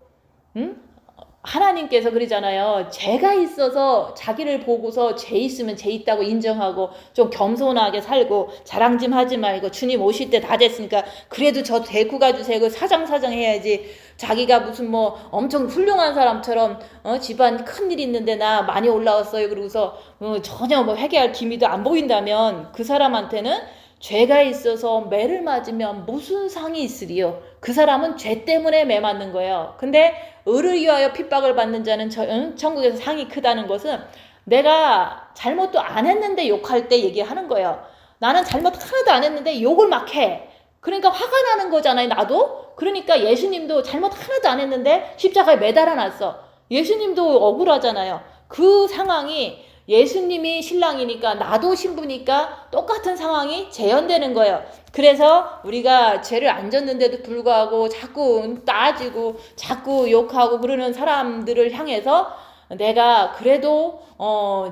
하나님께서 그러잖아요. 죄가 있어서 자기를 보고서 죄 있으면 죄 있다고 인정하고 좀 겸손하게 살고 자랑 좀 하지 말고 주님 오실 때 다 됐으니까 그래도 저 데리고 가주세요. 사장사장 해야지. 자기가 무슨 뭐 엄청 훌륭한 사람처럼 집안 큰일 있는데 나 많이 올라왔어요. 그러고서 전혀 뭐 회개할 기미도 안 보인다면 그 사람한테는 죄가 있어서 매를 맞으면 무슨 상이 있으리요. 그 사람은 죄 때문에 매 맞는 거예요. 근데 의를 위하여 핍박을 받는 자는 천국에서 상이 크다는 것은 내가 잘못도 안 했는데 욕할 때 얘기하는 거예요. 나는 잘못 하나도 안 했는데 욕을 막 해. 그러니까 화가 나는 거잖아요. 나도. 그러니까 예수님도 잘못 하나도 안 했는데 십자가에 매달아 놨어. 예수님도 억울하잖아요. 그 상황이 예수님이 신랑이니까 나도 신부니까 똑같은 상황이 재현되는 거예요. 그래서 우리가 죄를 안 졌는데도 불구하고 자꾸 따지고 자꾸 욕하고 그러는 사람들을 향해서 내가 그래도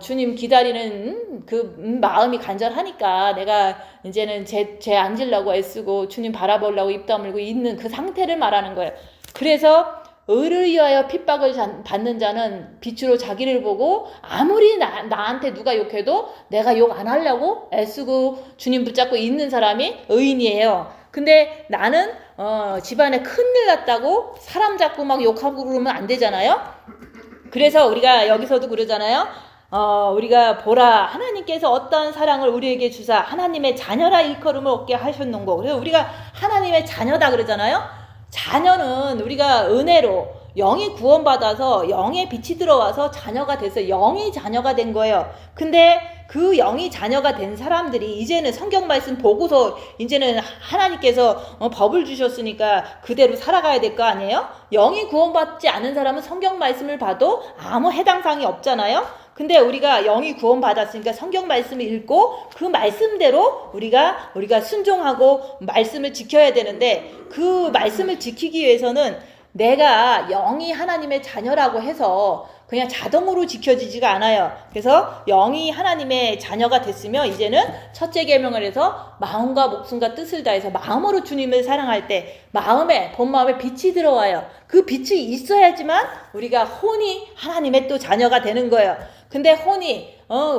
주님 기다리는 그 마음이 간절하니까 내가 이제는 죄 안 지려고 애쓰고 주님 바라보려고 입 다물고 있는 그 상태를 말하는 거예요. 그래서 의를 위하여 핍박을 받는 자는 빛으로 자기를 보고 아무리 나한테 누가 욕해도 내가 욕 안 하려고 애쓰고 주님 붙잡고 있는 사람이 의인이에요. 근데 나는 집안에 큰일 났다고 사람 잡고 막 욕하고 그러면 안 되잖아요. 그래서 우리가 여기서도 그러잖아요. 우리가 보라 하나님께서 어떠한 사랑을 우리에게 주사 하나님의 자녀라 일컬음을 얻게 하셨는고. 그래서 우리가 하나님의 자녀다 그러잖아요. 자녀는 우리가 은혜로 영이 구원받아서 영의 빛이 들어와서 자녀가 돼서 영이 자녀가 된 거예요. 근데 그 영이 자녀가 된 사람들이 이제는 성경 말씀 보고서 이제는 하나님께서 법을 주셨으니까 그대로 살아가야 될 거 아니에요? 영이 구원받지 않은 사람은 성경 말씀을 봐도 아무 해당사항이 없잖아요. 근데 우리가 영이 구원받았으니까 성경 말씀을 읽고 그 말씀대로 우리가 순종하고 말씀을 지켜야 되는데 그 말씀을 지키기 위해서는 내가 영이 하나님의 자녀라고 해서 그냥 자동으로 지켜지지가 않아요. 그래서 영이 하나님의 자녀가 됐으면 이제는 첫째 계명을 해서 마음과 목숨과 뜻을 다해서 마음으로 주님을 사랑할 때 본 마음에 빛이 들어와요. 그 빛이 있어야지만 우리가 혼이 하나님의 또 자녀가 되는 거예요. 근데 혼이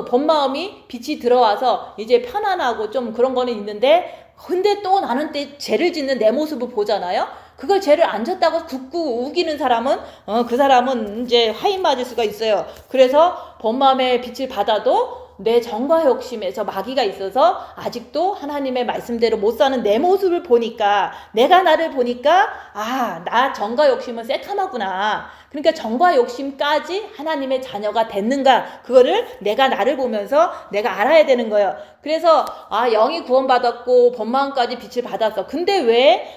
본 마음이 빛이 들어와서 이제 편안하고 좀 그런 거는 있는데 근데 또 나는 때 죄를 짓는 내 모습을 보잖아요. 그걸 죄를 안 졌다고 굳고 우기는 사람은 그 사람은 이제 화인 맞을 수가 있어요. 그래서 본 마음의 빛을 받아도 내 정과 욕심에서 마귀가 있어서 아직도 하나님의 말씀대로 못 사는 내 모습을 보니까, 내가 나를 보니까 나 정과 욕심은 새카마구나. 그러니까 정과 욕심까지 하나님의 자녀가 됐는가, 그거를 내가 나를 보면서 내가 알아야 되는 거예요. 그래서 영이 구원받았고 본마음까지 빛을 받았어. 근데 왜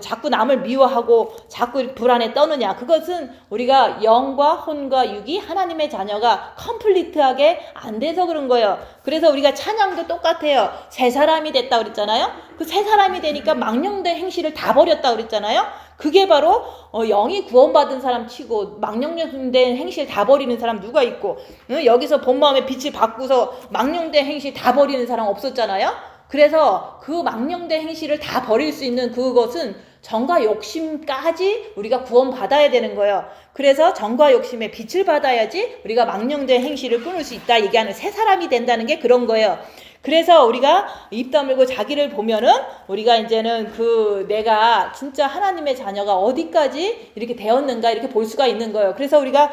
자꾸 남을 미워하고 자꾸 불안에 떠느냐. 그것은 우리가 영과 혼과 육이 하나님의 자녀가 컴플리트하게 안 돼서 그런 거예요. 그래서 우리가 찬양도 똑같아요. 새 사람이 됐다 그랬잖아요. 그 새 사람이 되니까 망령된 행실을 다 버렸다 그랬잖아요. 그게 바로 영이 구원받은 사람 치고 망령된 행실 다 버리는 사람 누가 있고, 여기서 본마음의 빛을 받고서 망령된 행실 다 버리는 사람 없었잖아요. 그래서 그 망령된 행실을 다 버릴 수 있는 그것은 정과 욕심까지 우리가 구원받아야 되는 거예요. 그래서 정과 욕심의 빛을 받아야지 우리가 망령된 행실을 끊을 수 있다 얘기하는 새 사람이 된다는 게 그런 거예요. 그래서 우리가 입 다물고 자기를 보면은 우리가 이제는 내가 진짜 하나님의 자녀가 어디까지 이렇게 되었는가 이렇게 볼 수가 있는 거예요. 그래서 우리가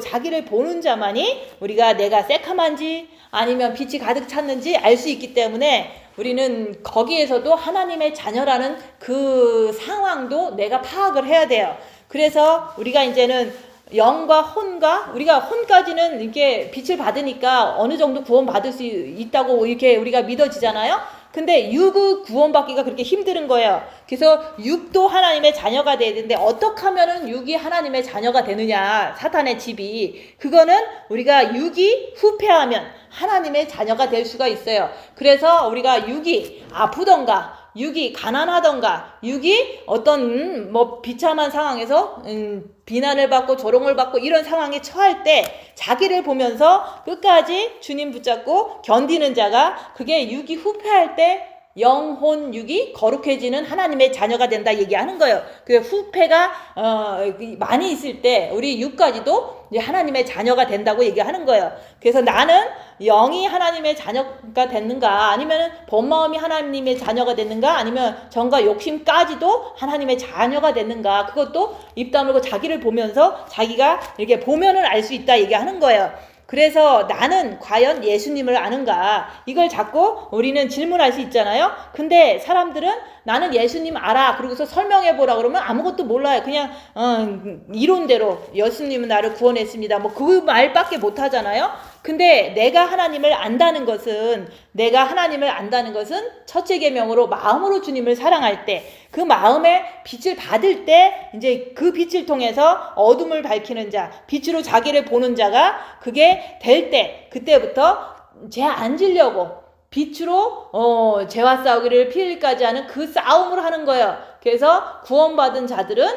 자기를 보는 자만이 우리가 내가 새카만지 아니면 빛이 가득 찼는지 알 수 있기 때문에 우리는 거기에서도 하나님의 자녀라는 그 상황도 내가 파악을 해야 돼요. 그래서 우리가 이제는 영과 혼과, 우리가 혼까지는 이렇게 빛을 받으니까 어느 정도 구원받을 수 있다고 이렇게 우리가 믿어지잖아요. 근데 육의 구원받기가 그렇게 힘든 거예요. 그래서 육도 하나님의 자녀가 돼야 되는데 어떻게 하면은 육이 하나님의 자녀가 되느냐, 사탄의 집이. 그거는 우리가 육이 후패하면 하나님의 자녀가 될 수가 있어요. 그래서 우리가 육이 아프던가, 육이 가난하던가, 육이 어떤 비참한 상황에서 비난을 받고 조롱을 받고 이런 상황에 처할 때 자기를 보면서 끝까지 주님 붙잡고 견디는 자가, 그게 육이 후패할 때 영혼 육이 거룩해지는 하나님의 자녀가 된다 얘기하는 거예요. 그 후패가 많이 있을 때 우리 육까지도 하나님의 자녀가 된다고 얘기하는 거예요. 그래서 나는 영이 하나님의 자녀가 됐는가, 아니면 본마음이 하나님의 자녀가 됐는가, 아니면 정과 욕심까지도 하나님의 자녀가 됐는가, 그것도 입 다물고 자기를 보면서 자기가 이렇게 보면은 알 수 있다 얘기하는 거예요. 그래서 나는 과연 예수님을 아는가, 이걸 자꾸 우리는 질문할 수 있잖아요. 근데 사람들은 나는 예수님 알아 그러고서 설명해보라 그러면 아무것도 몰라요. 그냥 이론대로 예수님은 나를 구원했습니다 그 말밖에 못하잖아요. 근데 내가 하나님을 안다는 것은 첫째 계명으로 마음으로 주님을 사랑할 때, 그 마음에 빛을 받을 때 이제 그 빛을 통해서 어둠을 밝히는 자, 빛으로 자기를 보는 자가 그게 될 때, 그때부터 죄 안 지려고 빛으로 죄와 싸우기를 피일까지 하는 그 싸움을 하는 거예요. 그래서 구원받은 자들은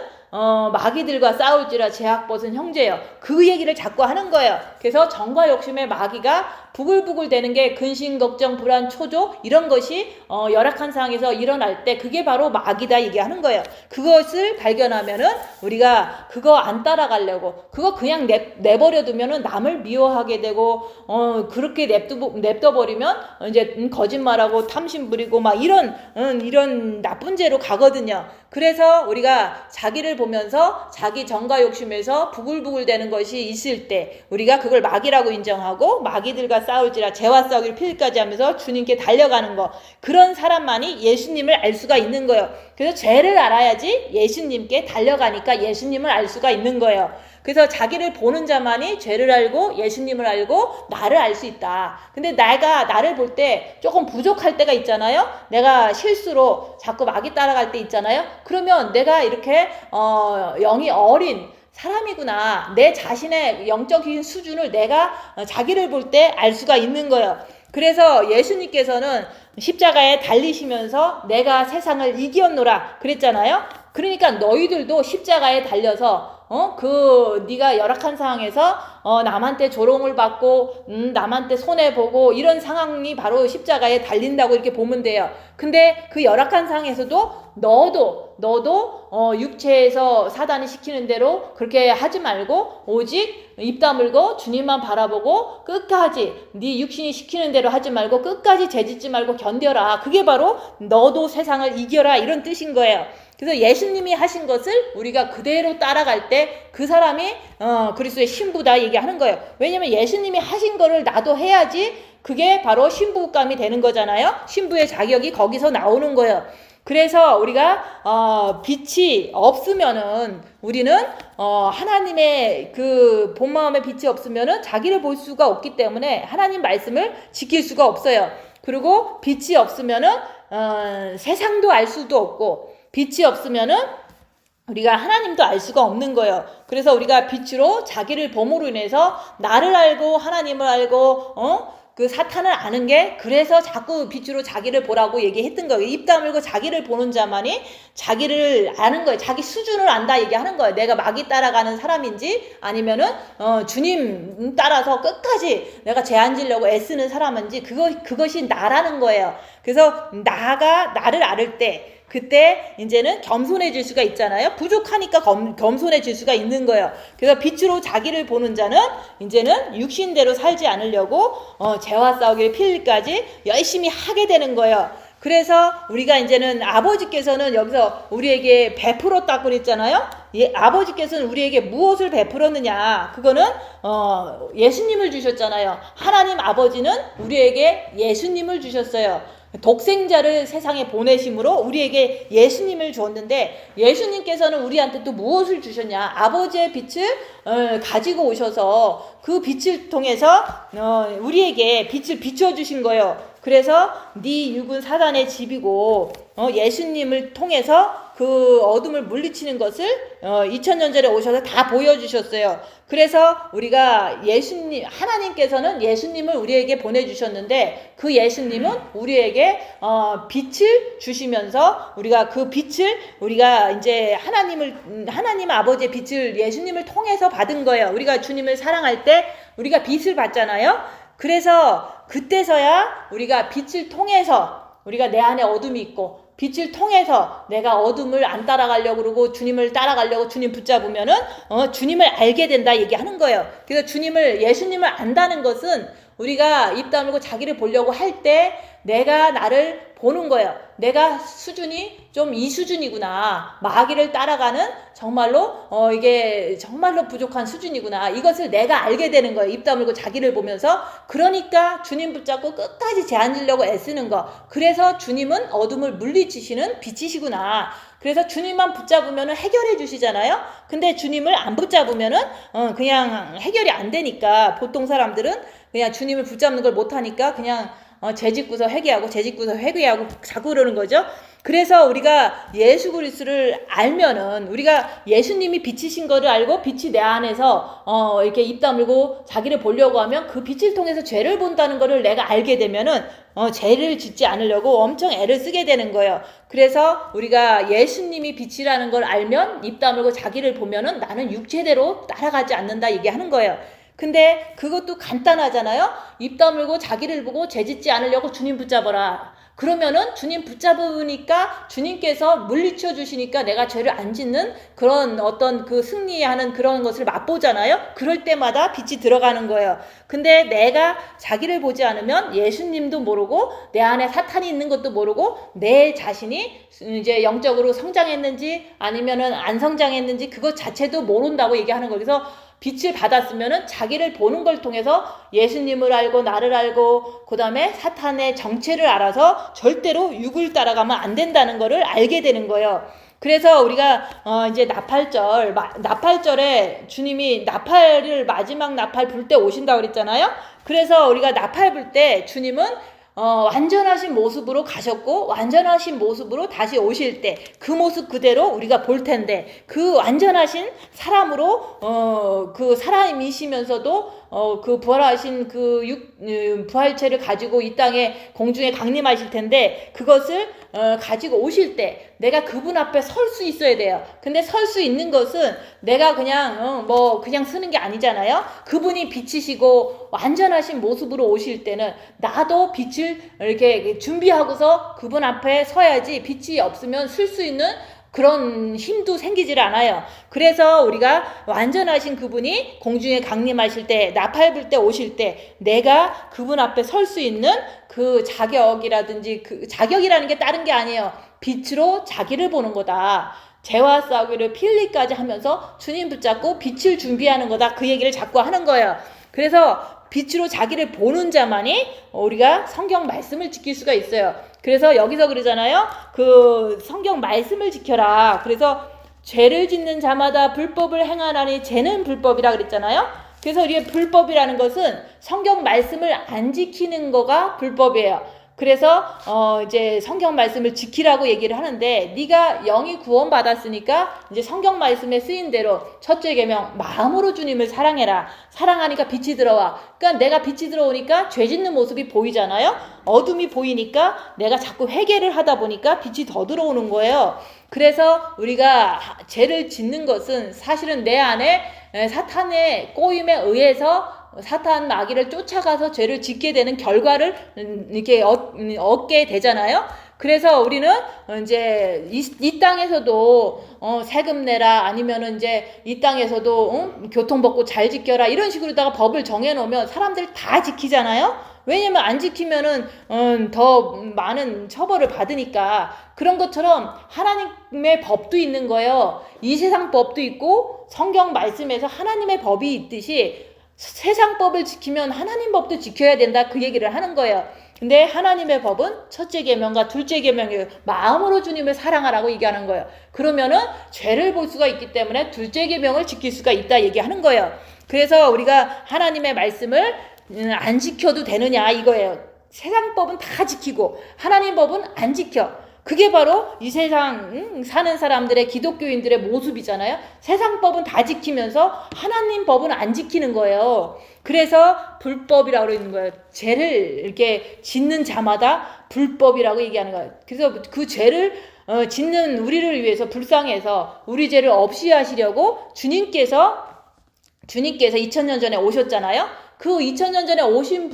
마귀들과 싸울지라 죄악 벗은 형제여, 그 얘기를 자꾸 하는 거예요. 그래서 정과 욕심의 마귀가 부글부글 되는 게 근심, 걱정, 불안, 초조 이런 것이 열악한 상황에서 일어날 때 그게 바로 마귀다 얘기하는 거예요. 그것을 발견하면은 우리가 그거 안 따라가려고, 그거 그냥 내버려 두면은 남을 미워하게 되고 그렇게 냅둬버리면 이제 거짓말하고 탐심 부리고 막 이런 나쁜 죄로 가거든요. 그래서 우리가 자기를 보면서 자기 정과 욕심에서 부글부글 되는 것이 있을 때 우리가 그걸 마귀라고 인정하고 마귀들과 싸울지라 죄와 싸우기를 필까지 하면서 주님께 달려가는 거, 그런 사람만이 예수님을 알 수가 있는 거예요. 그래서 죄를 알아야지 예수님께 달려가니까 예수님을 알 수가 있는 거예요. 그래서 자기를 보는 자만이 죄를 알고 예수님을 알고 나를 알 수 있다. 근데 내가 나를 볼 때 조금 부족할 때가 있잖아요. 내가 실수로 자꾸 마귀 따라갈 때 있잖아요. 그러면 내가 이렇게 영이 어린 사람이구나, 내 자신의 영적인 수준을 내가 자기를 볼 때 알 수가 있는 거예요. 그래서 예수님께서는 십자가에 달리시면서 내가 세상을 이기었노라 그랬잖아요. 그러니까 너희들도 십자가에 달려서 네가 열악한 상황에서 남한테 조롱을 받고 남한테 손해보고 이런 상황이 바로 십자가에 달린다고 이렇게 보면 돼요. 근데 그 열악한 상황에서도 너도 육체에서 사단이 시키는 대로 그렇게 하지 말고 오직 입 다물고 주님만 바라보고 끝까지 네 육신이 시키는 대로 하지 말고 끝까지 죄짓지 말고 견뎌라. 그게 바로 너도 세상을 이겨라 이런 뜻인 거예요. 그래서 예수님이 하신 것을 우리가 그대로 따라갈 때 그 사람이 그리스도의 신부다 얘기하는 거예요. 왜냐면 예수님이 하신 거를 나도 해야지 그게 바로 신부감이 되는 거잖아요. 신부의 자격이 거기서 나오는 거예요. 그래서 우리가 빛이 없으면은 우리는 하나님의 그 본 마음의 빛이 없으면은 자기를 볼 수가 없기 때문에 하나님 말씀을 지킬 수가 없어요. 그리고 빛이 없으면은 세상도 알 수도 없고, 빛이 없으면은 우리가 하나님도 알 수가 없는 거예요. 그래서 우리가 빛으로 자기를 봄으로 인해서 나를 알고 하나님을 알고 그 사탄을 아는 게, 그래서 자꾸 빛으로 자기를 보라고 얘기했던 거예요. 입 다물고 자기를 보는 자만이 자기를 아는 거예요. 자기 수준을 안다 얘기하는 거예요. 내가 마귀 따라가는 사람인지 아니면은 주님 따라서 끝까지 내가 죄 안 지려고 애쓰는 사람인지 그것이 나라는 거예요. 그래서 나를 알을 때 그때 이제는 겸손해질 수가 있잖아요. 부족하니까 겸손해질 수가 있는 거예요. 그래서 빛으로 자기를 보는 자는 이제는 육신대로 살지 않으려고 죄와 싸우기를 필까지 열심히 하게 되는 거예요. 그래서 우리가 이제는 아버지께서는 여기서 우리에게 베풀었다고 그랬잖아요. 아버지께서는 우리에게 무엇을 베풀었느냐? 그거는 예수님을 주셨잖아요. 하나님 아버지는 우리에게 예수님을 주셨어요. 독생자를 세상에 보내심으로 우리에게 예수님을 주었는데, 예수님께서는 우리한테 또 무엇을 주셨냐? 아버지의 빛을 가지고 오셔서 그 빛을 통해서 우리에게 빛을 비춰주신 거예요. 그래서 네 육은 사단의 집이고 예수님을 통해서 그 어둠을 물리치는 것을 2000년 전에 오셔서 다 보여주셨어요. 그래서 우리가 하나님께서는 예수님을 우리에게 보내주셨는데, 그 예수님은 우리에게 빛을 주시면서 우리가 그 빛을 우리가 이제 하나님 아버지의 빛을 예수님을 통해서 받은 거예요. 우리가 주님을 사랑할 때 우리가 빛을 받잖아요. 그래서 그때서야 우리가 빛을 통해서 우리가 내 안에 어둠이 있고, 빛을 통해서 내가 어둠을 안 따라가려고 그러고 주님을 따라가려고 주님 붙잡으면은 주님을 알게 된다 얘기하는 거예요. 그래서 예수님을 안다는 것은 우리가 입 다물고 자기를 보려고 할 때 내가 나를 보는 거예요. 내가 수준이 좀 이 수준이구나. 마귀를 따라가는 정말로 이게 정말로 부족한 수준이구나. 이것을 내가 알게 되는 거예요. 입 다물고 자기를 보면서. 그러니까 주님 붙잡고 끝까지 죄 안 지려고 애쓰는 거. 그래서 주님은 어둠을 물리치시는 빛이시구나. 그래서 주님만 붙잡으면 해결해 주시잖아요. 근데 주님을 안 붙잡으면은 그냥 해결이 안 되니까, 보통 사람들은 그냥 주님을 붙잡는 걸 못하니까 그냥 죄짓고서 회개하고 자꾸 그러는 거죠. 그래서 우리가 예수 그리스도를 알면은, 우리가 예수님이 빛이신 거를 알고 빛이 내 안에서 이렇게 입 다물고 자기를 보려고 하면 그 빛을 통해서 죄를 본다는 거를 내가 알게 되면은 죄를 짓지 않으려고 엄청 애를 쓰게 되는 거예요. 그래서 우리가 예수님이 빛이라는 걸 알면 입 다물고 자기를 보면은 나는 육체대로 따라가지 않는다 얘기하는 거예요. 근데 그것도 간단하잖아요. 입 다물고 자기를 보고 죄 짓지 않으려고 주님 붙잡아라. 그러면은 주님 붙잡으니까 주님께서 물리쳐 주시니까 내가 죄를 안 짓는 그런 어떤 그 승리하는 그런 것을 맛보잖아요. 그럴 때마다 빛이 들어가는 거예요. 근데 내가 자기를 보지 않으면 예수님도 모르고 내 안에 사탄이 있는 것도 모르고 내 자신이 이제 영적으로 성장했는지 아니면은 안 성장했는지 그것 자체도 모른다고 얘기하는 거예요. 그래서 빛을 받았으면은 자기를 보는 걸 통해서 예수님을 알고 나를 알고 그 다음에 사탄의 정체를 알아서 절대로 육을 따라가면 안 된다는 거를 알게 되는 거예요. 그래서 우리가 이제 나팔절에 주님이 마지막 나팔 불 때 오신다고 그랬잖아요. 그래서 우리가 나팔 불 때 주님은 완전하신 모습으로 가셨고 완전하신 모습으로 다시 오실 때 그 모습 그대로 우리가 볼 텐데, 그 완전하신 사람으로 그 사람이시면서도 그 부활하신 부활체를 가지고 이 땅에 공중에 강림하실 텐데, 그것을 가지고 오실 때 내가 그분 앞에 설 수 있어야 돼요. 근데 설 수 있는 것은 내가 그냥 그냥 쓰는 게 아니잖아요. 그분이 빛이시고 완전하신 모습으로 오실 때는 나도 빛을 이렇게 준비하고서 그분 앞에 서야지, 빛이 없으면 쓸 수 있는 그런 힘도 생기질 않아요. 그래서 우리가 완전하신 그분이 공중에 강림하실 때, 나팔 불 때 오실 때 내가 그분 앞에 설 수 있는 그 자격이라든지, 그 자격이라는 게 다른 게 아니에요. 빛으로 자기를 보는 거다. 죄와 싸우기를 필리까지 하면서 주님 붙잡고 빛을 준비하는 거다. 그 얘기를 자꾸 하는 거예요. 그래서 빛으로 자기를 보는 자만이 우리가 성경 말씀을 지킬 수가 있어요. 그래서 여기서 그러잖아요. 그 성경 말씀을 지켜라. 그래서 죄를 짓는 자마다 불법을 행하나니 죄는 불법이라 그랬잖아요. 그래서 우리의 불법이라는 것은 성경 말씀을 안 지키는 거가 불법이에요. 그래서 이제 성경 말씀을 지키라고 얘기를 하는데, 네가 영이 구원 받았으니까 이제 성경 말씀에 쓰인 대로 첫째 계명 마음으로 주님을 사랑해라. 사랑하니까 빛이 들어와. 그러니까 내가 빛이 들어오니까 죄 짓는 모습이 보이잖아요. 어둠이 보이니까 내가 자꾸 회개를 하다 보니까 빛이 더 들어오는 거예요. 그래서 우리가 죄를 짓는 것은 사실은 내 안에 사탄의 꼬임에 의해서 사탄 마귀를 쫓아가서 죄를 짓게 되는 결과를 이렇게 얻게 되잖아요. 그래서 우리는 이제 이 땅에서도 세금 내라, 아니면은 이제 이 땅에서도 교통법고 잘 지켜라, 이런 식으로다가 법을 정해놓으면 사람들 다 지키잖아요. 왜냐면 안 지키면은 더 많은 처벌을 받으니까. 그런 것처럼 하나님의 법도 있는 거예요. 이 세상 법도 있고 성경 말씀에서 하나님의 법이 있듯이 세상 법을 지키면 하나님 법도 지켜야 된다, 그 얘기를 하는 거예요. 근데 하나님의 법은 첫째 계명과 둘째 계명이에요. 마음으로 주님을 사랑하라고 얘기하는 거예요. 그러면은 죄를 볼 수가 있기 때문에 둘째 계명을 지킬 수가 있다 얘기하는 거예요. 그래서 우리가 하나님의 말씀을 안 지켜도 되느냐 이거예요. 세상 법은 다 지키고 하나님 법은 안 지켜. 그게 바로 이 세상 사는 사람들의, 기독교인들의 모습이잖아요. 세상 법은 다 지키면서 하나님 법은 안 지키는 거예요. 그래서 불법이라고 그러는 거예요. 죄를 이렇게 짓는 자마다 불법이라고 얘기하는 거예요. 그래서 그 죄를 짓는 우리를 위해서 불쌍해서 우리 죄를 없이 하시려고 주님께서 2000년 전에 오셨잖아요. 그 2000년 전에 오신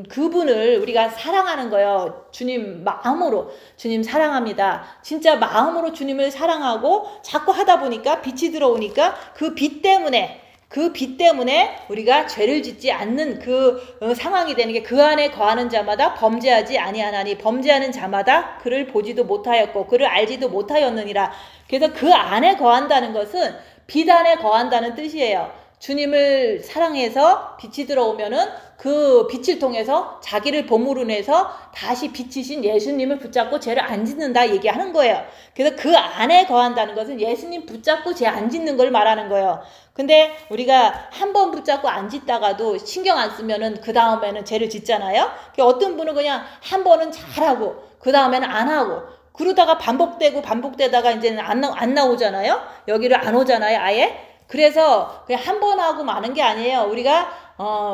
그분을 우리가 사랑하는 거예요. 주님 마음으로. 주님 사랑합니다. 진짜 마음으로 주님을 사랑하고 자꾸 하다 보니까 빛이 들어오니까 그 빛 때문에 우리가 죄를 짓지 않는 그 상황이 되는 게, 그 안에 거하는 자마다 범죄하지 아니하나니 범죄하는 자마다 그를 보지도 못하였고 그를 알지도 못하였느니라. 그래서 그 안에 거한다는 것은 빛 안에 거한다는 뜻이에요. 주님을 사랑해서 빛이 들어오면은 그 빛을 통해서 자기를 보물로 내서 다시 빛이신 예수님을 붙잡고 죄를 안 짓는다 얘기하는 거예요. 그래서 그 안에 거한다는 것은 예수님 붙잡고 죄 안 짓는 걸 말하는 거예요. 근데 우리가 한 번 붙잡고 안 짓다가도 신경 안 쓰면은 그 다음에는 죄를 짓잖아요. 어떤 분은 그냥 한 번은 잘하고 그 다음에는 안 하고, 그러다가 반복되다가 이제는 안 나오잖아요. 여기를 안 오잖아요, 아예. 그래서 그냥 한 번 하고 마는 게 아니에요. 우리가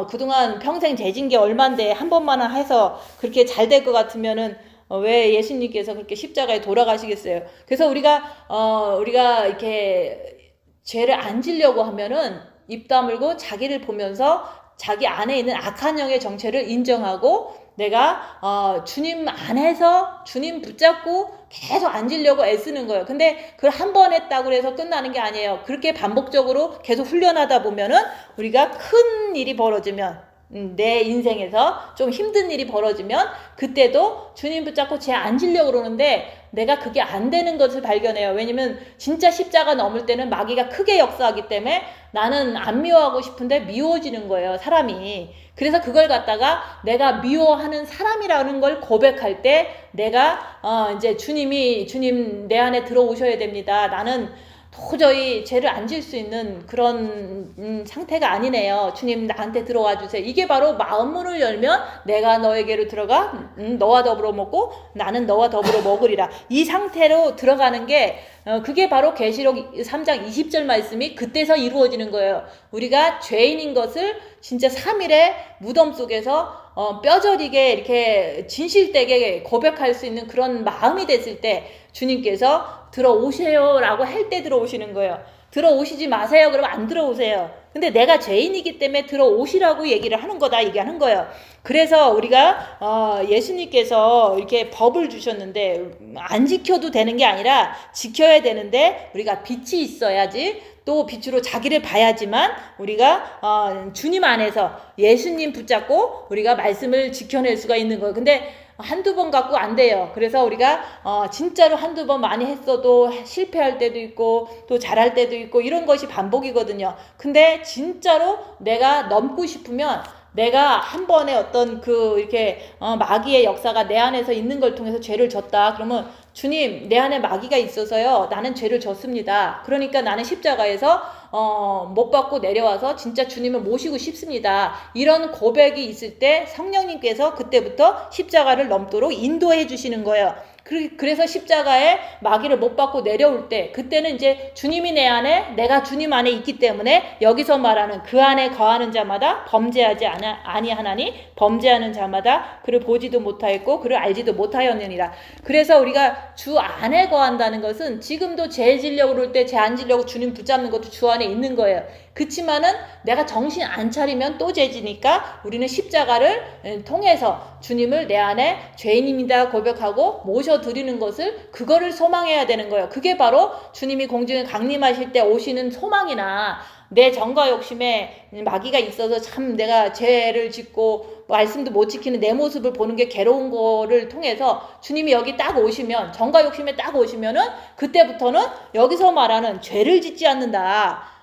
그동안 평생 죄진 게 얼만데 한 번만 해서 그렇게 잘 될 것 같으면은 왜 예수님께서 그렇게 십자가에 돌아가시겠어요? 그래서 우리가 이렇게 죄를 안 지려고 하면은 입 다물고 자기를 보면서 자기 안에 있는 악한 영의 정체를 인정하고 내가 주님 안에서 주님 붙잡고 계속 앉으려고 애쓰는 거예요. 근데 그걸 한 번 했다고 해서 끝나는 게 아니에요. 그렇게 반복적으로 계속 훈련하다 보면은 우리가 큰 일이 벌어지면, 내 인생에서 좀 힘든 일이 벌어지면 그때도 주님 붙잡고 죄 안 지려고 그러는데 내가 그게 안 되는 것을 발견해요. 왜냐면 진짜 십자가 넘을 때는 마귀가 크게 역사하기 때문에 나는 안 미워하고 싶은데 미워지는 거예요, 사람이. 그래서 그걸 갖다가 내가 미워하는 사람이라는 걸 고백할 때 내가 이제 주님 내 안에 들어오셔야 됩니다. 나는 도저히 죄를 안 질 수 있는 그런 상태가 아니네요. 주님 나한테 들어와 주세요. 이게 바로 마음문을 열면 내가 너에게로 들어가 너와 더불어 먹고 나는 너와 더불어 먹으리라. 이 상태로 들어가는 게 그게 바로 계시록 3장 20절 말씀이 그때서 이루어지는 거예요. 우리가 죄인인 것을 진짜 3일의 무덤 속에서 뼈저리게 이렇게 진실되게 고백할 수 있는 그런 마음이 됐을 때 주님께서 들어오세요 라고 할 때 들어오시는 거예요. 들어오시지 마세요. 그러면 안 들어오세요. 근데 내가 죄인이기 때문에 들어오시라고 얘기를 하는 거다 얘기하는 거예요. 그래서 우리가 예수님께서 이렇게 법을 주셨는데 안 지켜도 되는 게 아니라 지켜야 되는데 우리가 빛이 있어야지 또 빛으로 자기를 봐야지만 우리가 주님 안에서 예수님 붙잡고 우리가 말씀을 지켜낼 수가 있는 거예요. 근데 한두 번 갖고 안 돼요. 그래서 우리가 진짜로 한두 번 많이 했어도 실패할 때도 있고 또 잘할 때도 있고 이런 것이 반복이거든요. 근데 진짜로 내가 넘고 싶으면 내가 한 번에 어떤 이렇게 마귀의 역사가 내 안에서 있는 걸 통해서 죄를 졌다. 그러면 주님, 내 안에 마귀가 있어서요. 나는 죄를 졌습니다. 그러니까 나는 십자가에서 못 받고 내려와서 진짜 주님을 모시고 싶습니다. 이런 고백이 있을 때 성령님께서 그때부터 십자가를 넘도록 인도해 주시는 거예요. 그래서 십자가에 마귀를 못 받고 내려올 때 그때는 이제 주님이 내 안에 내가 주님 안에 있기 때문에 여기서 말하는 그 안에 거하는 자마다 범죄하지 아니하나니 범죄하는 자마다 그를 보지도 못하였고 그를 알지도 못하였느니라. 그래서 우리가 주 안에 거한다는 것은 지금도 죄 지려고 그럴 때 죄 안 지려고 주님 붙잡는 것도 주 안에 있는 거예요. 그치만은 내가 정신 안 차리면 또 죄지니까 우리는 십자가를 통해서 주님을 내 안에 죄인입니다 고백하고 모셔드리는 것을 그거를 소망해야 되는 거예요. 그게 바로 주님이 공중에 강림하실 때 오시는 소망이나 내 정과 욕심에 마귀가 있어서 참 내가 죄를 짓고 말씀도 못 지키는 내 모습을 보는 게 괴로운 거를 통해서 주님이 여기 딱 오시면 정과 욕심에 딱 오시면은 그때부터는 여기서 말하는 죄를 짓지 않는다.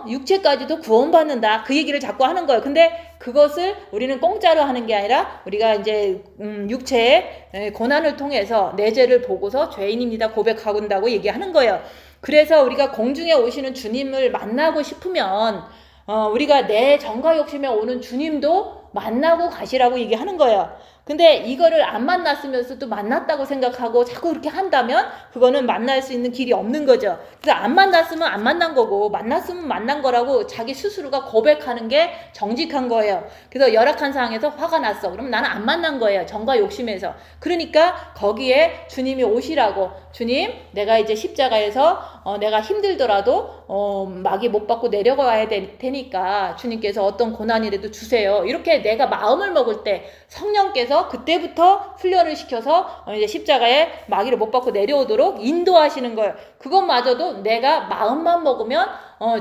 육체까지도 구원받는다. 그 얘기를 자꾸 하는 거예요. 근데 그것을 우리는 공짜로 하는 게 아니라 우리가 이제 육체의 고난을 통해서 내 죄를 보고서 죄인입니다 고백한다고 얘기하는 거예요. 그래서 우리가 공중에 오시는 주님을 만나고 싶으면 우리가 내 정과 욕심에 오는 주님도 만나고 가시라고 얘기하는 거예요. 근데 이거를 안 만났으면서도 만났다고 생각하고 자꾸 그렇게 한다면 그거는 만날 수 있는 길이 없는 거죠. 그래서 안 만났으면 안 만난 거고 만났으면 만난 거라고 자기 스스로가 고백하는 게 정직한 거예요. 그래서 열악한 상황에서 화가 났어. 그럼 나는 안 만난 거예요. 정과 욕심에서. 그러니까 거기에 주님이 오시라고 주님 내가 이제 십자가에서 내가 힘들더라도 마귀 못 받고 내려가야 될 테니까 주님께서 어떤 고난이라도 주세요. 이렇게 내가 마음을 먹을 때 성령께서 그때부터 훈련을 시켜서 이제 십자가에 마귀를 못 받고 내려오도록 인도하시는 거예요. 그것마저도 내가 마음만 먹으면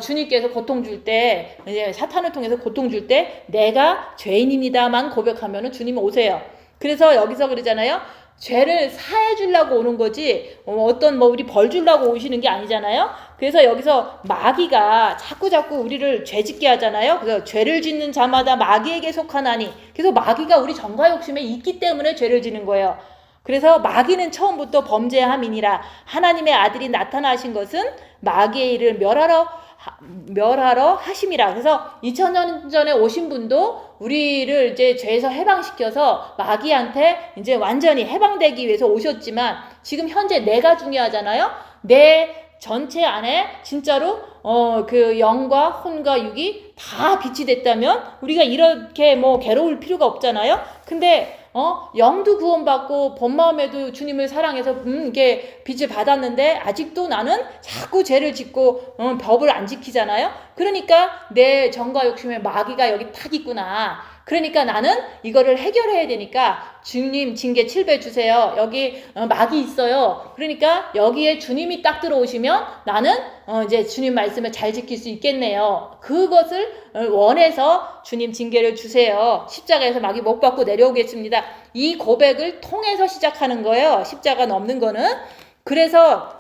주님께서 고통 줄 때 이제 사탄을 통해서 고통 줄 때 내가 죄인입니다만 고백하면은 주님 오세요. 그래서 여기서 그러잖아요. 죄를 사해 주려고 오는 거지 어떤 우리 벌 주려고 오시는 게 아니잖아요. 그래서 여기서 마귀가 자꾸 우리를 죄짓게 하잖아요. 그래서 죄를 짓는 자마다 마귀에게 속하나니. 그래서 마귀가 우리 정과 욕심에 있기 때문에 죄를 짓는 거예요. 그래서 마귀는 처음부터 범죄함이니라. 하나님의 아들이 나타나신 것은 마귀의 일을 멸하러 하심이라. 그래서 2000년 전에 오신 분도 우리를 이제 죄에서 해방시켜서 마귀한테 이제 완전히 해방되기 위해서 오셨지만 지금 현재 내가 중요하잖아요. 내 전체 안에 진짜로 그 영과 혼과 육이 다 빛이 됐다면 우리가 이렇게 괴로울 필요가 없잖아요. 근데 영도 구원받고 본 마음에도 주님을 사랑해서 이게 빛을 받았는데 아직도 나는 자꾸 죄를 짓고 법을 안 지키잖아요. 그러니까 내 정과 욕심에 마귀가 여기 탁 있구나. 그러니까 나는 이거를 해결해야 되니까 주님 징계 7배 주세요. 여기 마귀 있어요. 그러니까 여기에 주님이 딱 들어오시면 나는 이제 주님 말씀을 잘 지킬 수 있겠네요. 그것을 원해서 주님 징계를 주세요. 십자가에서 마귀 못 받고 내려오겠습니다. 이 고백을 통해서 시작하는 거예요. 십자가 넘는 거는. 그래서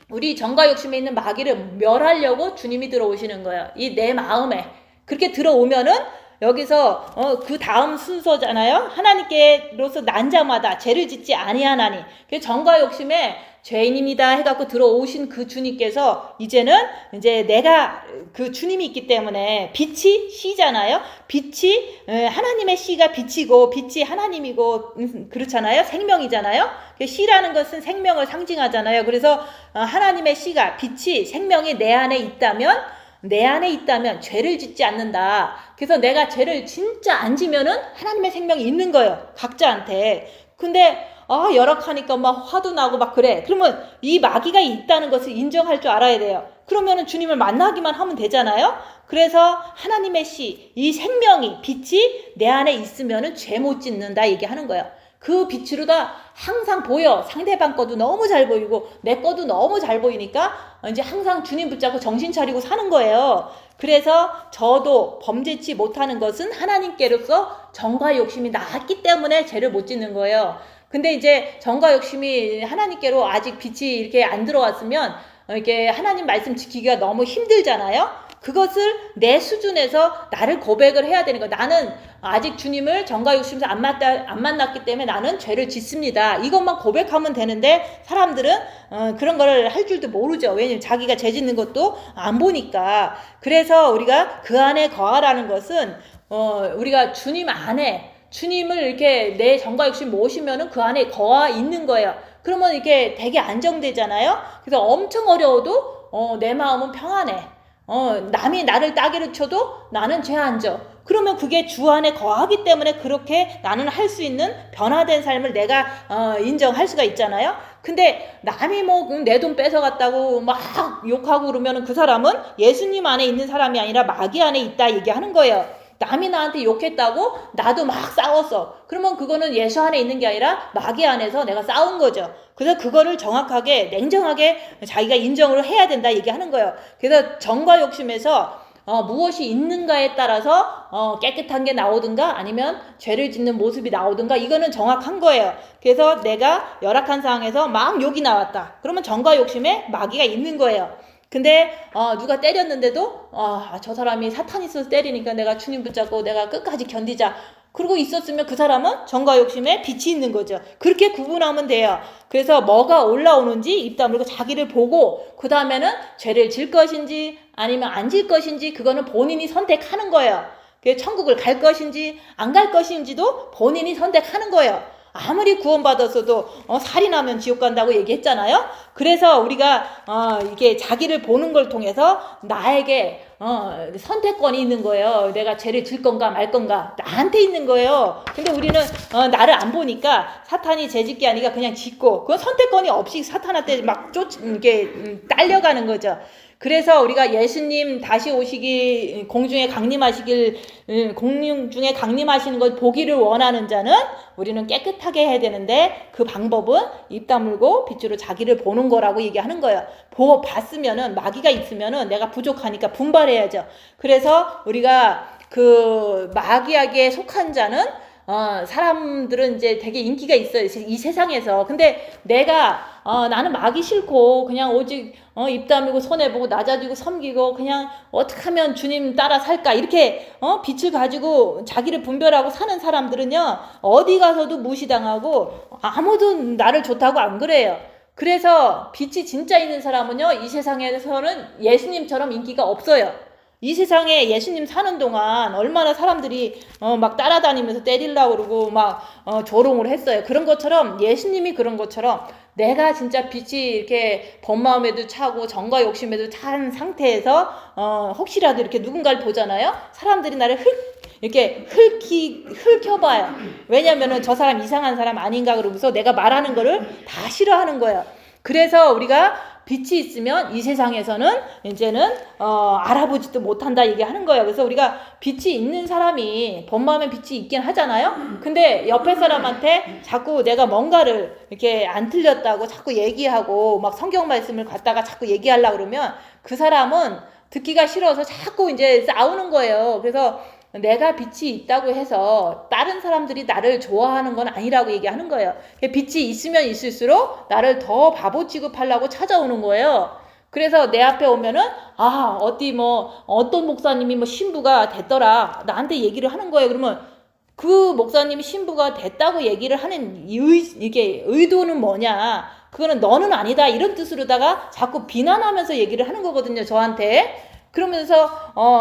우리 정과 욕심에 있는 마귀를 멸하려고 주님이 들어오시는 거예요. 이 내 마음에. 그렇게 들어오면은 여기서 그 다음 순서잖아요. 하나님께로서 난 자마다 죄를 짓지 아니하나니. 그 정과 욕심에 죄인입니다 해갖고 들어오신 그 주님께서 이제는 이제 내가 그 주님이 있기 때문에 빛이 씨잖아요. 빛이 하나님의 씨가 빛이고 빛이 하나님이고 그렇잖아요. 생명이잖아요. 씨라는 것은 생명을 상징하잖아요. 그래서 하나님의 씨가 빛이 생명이 내 안에 있다면 죄를 짓지 않는다. 그래서 내가 죄를 진짜 안 지면은 하나님의 생명이 있는 거예요. 각자한테. 근데 열악하니까 막 화도 나고 막 그래. 그러면 이 마귀가 있다는 것을 인정할 줄 알아야 돼요. 그러면은 주님을 만나기만 하면 되잖아요. 그래서 하나님의 씨, 이 생명이 빛이 내 안에 있으면은 죄 못 짓는다 얘기하는 거예요. 그 빛으로 다 항상 보여. 상대방 거도 너무 잘 보이고 내 거도 너무 잘 보이니까 이제 항상 주님 붙잡고 정신 차리고 사는 거예요. 그래서 저도 범죄치 못하는 것은 하나님께로서 정과 욕심이 나았기 때문에 죄를 못 짓는 거예요. 근데 이제 정과 욕심이 하나님께로 아직 빛이 이렇게 안 들어왔으면 이렇게 하나님 말씀 지키기가 너무 힘들잖아요. 그것을 내 수준에서 나를 고백을 해야 되는 거야. 나는 아직 주님을 정과 욕심에서 안 만났기 때문에 나는 죄를 짓습니다. 이것만 고백하면 되는데 사람들은 그런 걸 할 줄도 모르죠. 왜냐면 자기가 죄 짓는 것도 안 보니까. 그래서 우리가 그 안에 거하라는 것은 우리가 주님 안에 주님을 이렇게 내 정과 욕심 모시면은 그 안에 거하 있는 거예요. 그러면 이렇게 되게 안정되잖아요. 그래서 엄청 어려워도 내 마음은 평안해. 남이 나를 따개를 쳐도 나는 죄 안 져. 그러면 그게 주 안에 거하기 때문에 그렇게 나는 할 수 있는 변화된 삶을 내가 인정할 수가 있잖아요. 근데 남이 뭐 내 돈 뺏어갔다고 막 욕하고 그러면 그 사람은 예수님 안에 있는 사람이 아니라 마귀 안에 있다 얘기하는 거예요. 남이 나한테 욕했다고 나도 막 싸웠어. 그러면 그거는 예수 안에 있는 게 아니라 마귀 안에서 내가 싸운 거죠. 그래서 그거를 정확하게 냉정하게 자기가 인정을 해야 된다 얘기하는 거예요. 그래서 정과 욕심에서 무엇이 있는가에 따라서 깨끗한 게 나오든가 아니면 죄를 짓는 모습이 나오든가 이거는 정확한 거예요. 그래서 내가 열악한 상황에서 막 욕이 나왔다. 그러면 정과 욕심에 마귀가 있는 거예요. 근데 누가 때렸는데도 저 사람이 사탄이 있어서 때리니까 내가 주님 붙잡고 내가 끝까지 견디자. 그러고 있었으면 그 사람은 정과 욕심에 빛이 있는 거죠. 그렇게 구분하면 돼요. 그래서 뭐가 올라오는지 입 다물고 자기를 보고 그 다음에는 죄를 질 것인지 아니면 안 질 것인지 그거는 본인이 선택하는 거예요. 천국을 갈 것인지 안 갈 것인지도 본인이 선택하는 거예요. 아무리 구원받았어도 살인하면 지옥 간다고 얘기했잖아요. 그래서 우리가 이게 자기를 보는 걸 통해서 나에게 선택권이 있는 거예요. 내가 죄를 질 건가 말 건가 나한테 있는 거예요. 근데 우리는 나를 안 보니까 사탄이 죄 짓게 하니까 그냥 짓고 그건 선택권이 없이 사탄한테 막 이렇게 딸려가는 거죠. 그래서 우리가 예수님 다시 오시기 공중에 강림하시길 공중에 강림하시는 걸 보기를 원하는 자는 우리는 깨끗하게 해야 되는데 그 방법은 입 다물고 빛으로 자기를 보는 거라고 얘기하는 거예요. 보고 봤으면은 마귀가 있으면은 내가 부족하니까 분발해야죠. 그래서 우리가 그 마귀에게 속한 자는 사람들은 이제 되게 인기가 있어요. 이 세상에서. 근데 내가 나는 마귀 싫고 그냥 오직 입 다물고 손해보고 낮아지고 섬기고 그냥 어떻게 하면 주님 따라 살까 이렇게 빛을 가지고 자기를 분별하고 사는 사람들은요 어디 가서도 무시당하고 아무도 나를 좋다고 안 그래요. 그래서 빛이 진짜 있는 사람은요 이 세상에서는 예수님처럼 인기가 없어요. 이 세상에 예수님 사는 동안 얼마나 사람들이 막 따라다니면서 때리려고 그러고 막 조롱을 했어요. 그런 것처럼 예수님이 그런 것처럼 내가 진짜 빛이 이렇게 본마음에도 차고 정과 욕심에도 찬 상태에서 혹시라도 이렇게 누군가를 보잖아요. 사람들이 나를 이렇게 훑혀봐요. 왜냐면은 저 사람 이상한 사람 아닌가 그러면서 내가 말하는 거를 다 싫어하는 거예요. 그래서 우리가 빛이 있으면 이 세상에서는 이제는 알아보지도 못한다 얘기하는 거예요. 그래서 우리가 빛이 있는 사람이 본마음에 빛이 있긴 하잖아요. 근데 옆에 사람한테 자꾸 내가 뭔가를 이렇게 안 틀렸다고 자꾸 얘기하고 막 성경 말씀을 갖다가 자꾸 얘기하려고 그러면 그 사람은 듣기가 싫어서 자꾸 이제 싸우는 거예요. 그래서 내가 빛이 있다고 해서 다른 사람들이 나를 좋아하는 건 아니라고 얘기하는 거예요. 빛이 있으면 있을수록 나를 더 바보 취급하려고 찾아오는 거예요. 그래서 내 앞에 오면은 어떤 목사님이 신부가 됐더라 나한테 얘기를 하는 거예요. 그러면 그 목사님이 신부가 됐다고 얘기를 하는 이게 의도는 뭐냐? 그거는 너는 아니다 이런 뜻으로다가 자꾸 비난하면서 얘기를 하는 거거든요. 저한테. 그러면서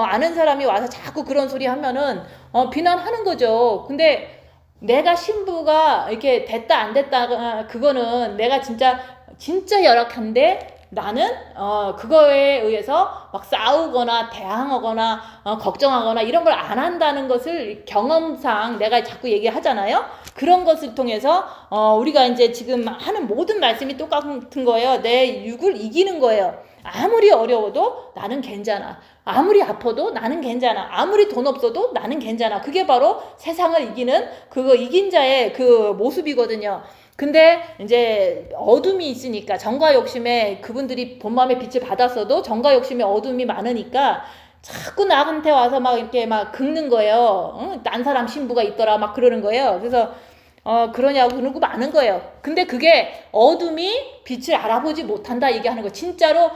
아는 사람이 와서 자꾸 그런 소리 하면은 비난하는 거죠. 근데 내가 신부가 이렇게 됐다 안 됐다 그거는 내가 진짜 열악한데 나는 그거에 의해서 막 싸우거나 대항하거나 걱정하거나 이런 걸 안 한다는 것을 경험상 내가 자꾸 얘기하잖아요. 그런 것을 통해서 우리가 이제 지금 하는 모든 말씀이 똑같은 거예요. 내 육을 이기는 거예요. 아무리 어려워도 나는 괜찮아. 아무리 아파도 나는 괜찮아. 아무리 돈 없어도 나는 괜찮아. 그게 바로 세상을 이기는 이긴 자의 그 모습이거든요. 근데 이제 어둠이 있으니까, 정과 욕심에 그분들이 본마음의 빛을 받았어도 정과 욕심에 어둠이 많으니까 자꾸 나한테 와서 막 이렇게 막 긁는 거예요. 딴 사람 신부가 있더라 막 그러는 거예요. 그래서 그러냐고 그러고 많은 거예요. 근데 그게 어둠이 빛을 알아보지 못한다 얘기하는 거. 진짜로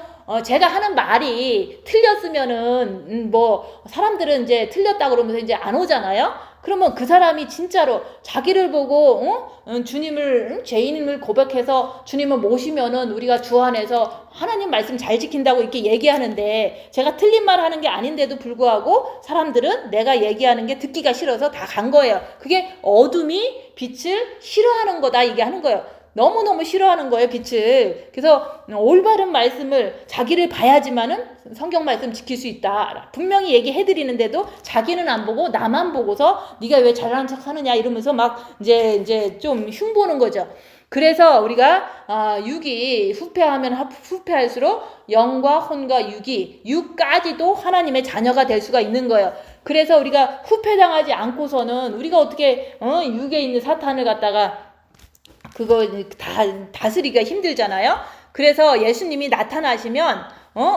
제가 하는 말이 틀렸으면은 뭐 사람들은 이제 틀렸다 그러면서 이제 안 오잖아요. 그러면 그 사람이 진짜로 자기를 보고 주님을 죄인임을 고백해서 주님을 모시면은 우리가 주 안에서 하나님 말씀 잘 지킨다고 이렇게 얘기하는데, 제가 틀린 말 하는 게 아닌데도 불구하고 사람들은 내가 얘기하는 게 듣기가 싫어서 다 간 거예요. 그게 어둠이 빛을 싫어하는 거다 얘기하는 거예요. 너무너무 싫어하는 거예요, 빛을. 그래서 올바른 말씀을 자기를 봐야지만은 성경 말씀 지킬 수 있다. 분명히 얘기해드리는데도 자기는 안 보고 나만 보고서 네가 왜 잘나는 척 하느냐 이러면서 막 이제 좀 흉보는 거죠. 그래서 우리가 육이 후패하면 후패할수록 영과 혼과 육까지도 하나님의 자녀가 될 수가 있는 거예요. 그래서 우리가 후패당하지 않고서는 우리가 어떻게 육에 있는 사탄을 갖다가 그거 다스리기가 힘들잖아요. 그래서 예수님이 나타나시면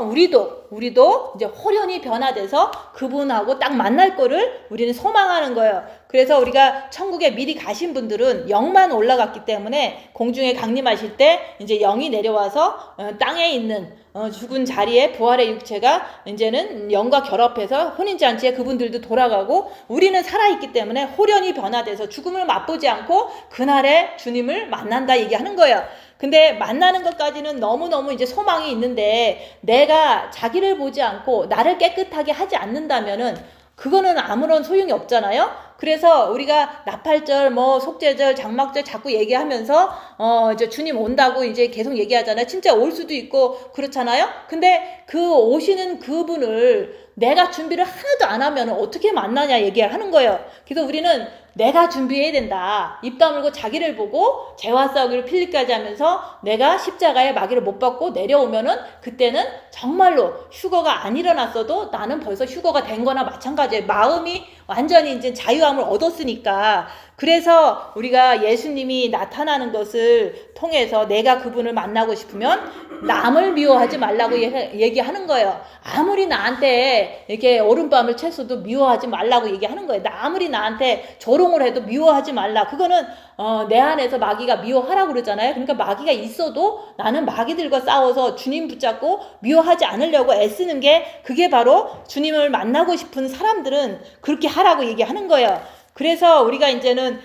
우리도 이제 호련히 변화돼서 그분하고 딱 만날 거를 우리는 소망하는 거예요. 그래서 우리가 천국에 미리 가신 분들은 영만 올라갔기 때문에 공중에 강림하실 때 이제 영이 내려와서 땅에 있는 죽은 자리에 부활의 육체가 이제는 영과 결합해서 혼인잔치에 그분들도 돌아가고, 우리는 살아있기 때문에 호련히 변화돼서 죽음을 맛보지 않고 그날에 주님을 만난다 얘기하는 거예요. 근데 만나는 것까지는 너무너무 이제 소망이 있는데, 내가 자기를 보지 않고 나를 깨끗하게 하지 않는다면은 그거는 아무런 소용이 없잖아요. 그래서 우리가 나팔절, 속죄절, 장막절 자꾸 얘기하면서 이제 주님 온다고 이제 계속 얘기하잖아요. 진짜 올 수도 있고 그렇잖아요. 근데 그 오시는 그분을 내가 준비를 하나도 안 하면 어떻게 만나냐 얘기하는 거예요. 그래서 우리는 내가 준비해야 된다. 입 다물고 자기를 보고 죄와 싸우기를 필리까지 하면서 내가 십자가의 마귀를 못 받고 내려오면은 그때는 정말로 휴거가 안 일어났어도 나는 벌써 휴거가 된 거나 마찬가지예요. 마음이 완전히 이제 자유함을 얻었으니까. 그래서 우리가 예수님이 나타나는 것을 통해서 내가 그분을 만나고 싶으면 남을 미워하지 말라고 얘기하는 거예요. 아무리 나한테 이렇게 오른밤을 챘어도 미워하지 말라고 얘기하는 거예요. 아무리 나한테 조롱을 해도 미워하지 말라. 그거는 내 안에서 마귀가 미워하라고 그러잖아요. 그러니까 마귀가 있어도 나는 마귀들과 싸워서 주님 붙잡고 미워하지 않으려고 애쓰는 게, 그게 바로 주님을 만나고 싶은 사람들은 그렇게 하라고 얘기하는 거예요. 그래서 우리가 이제는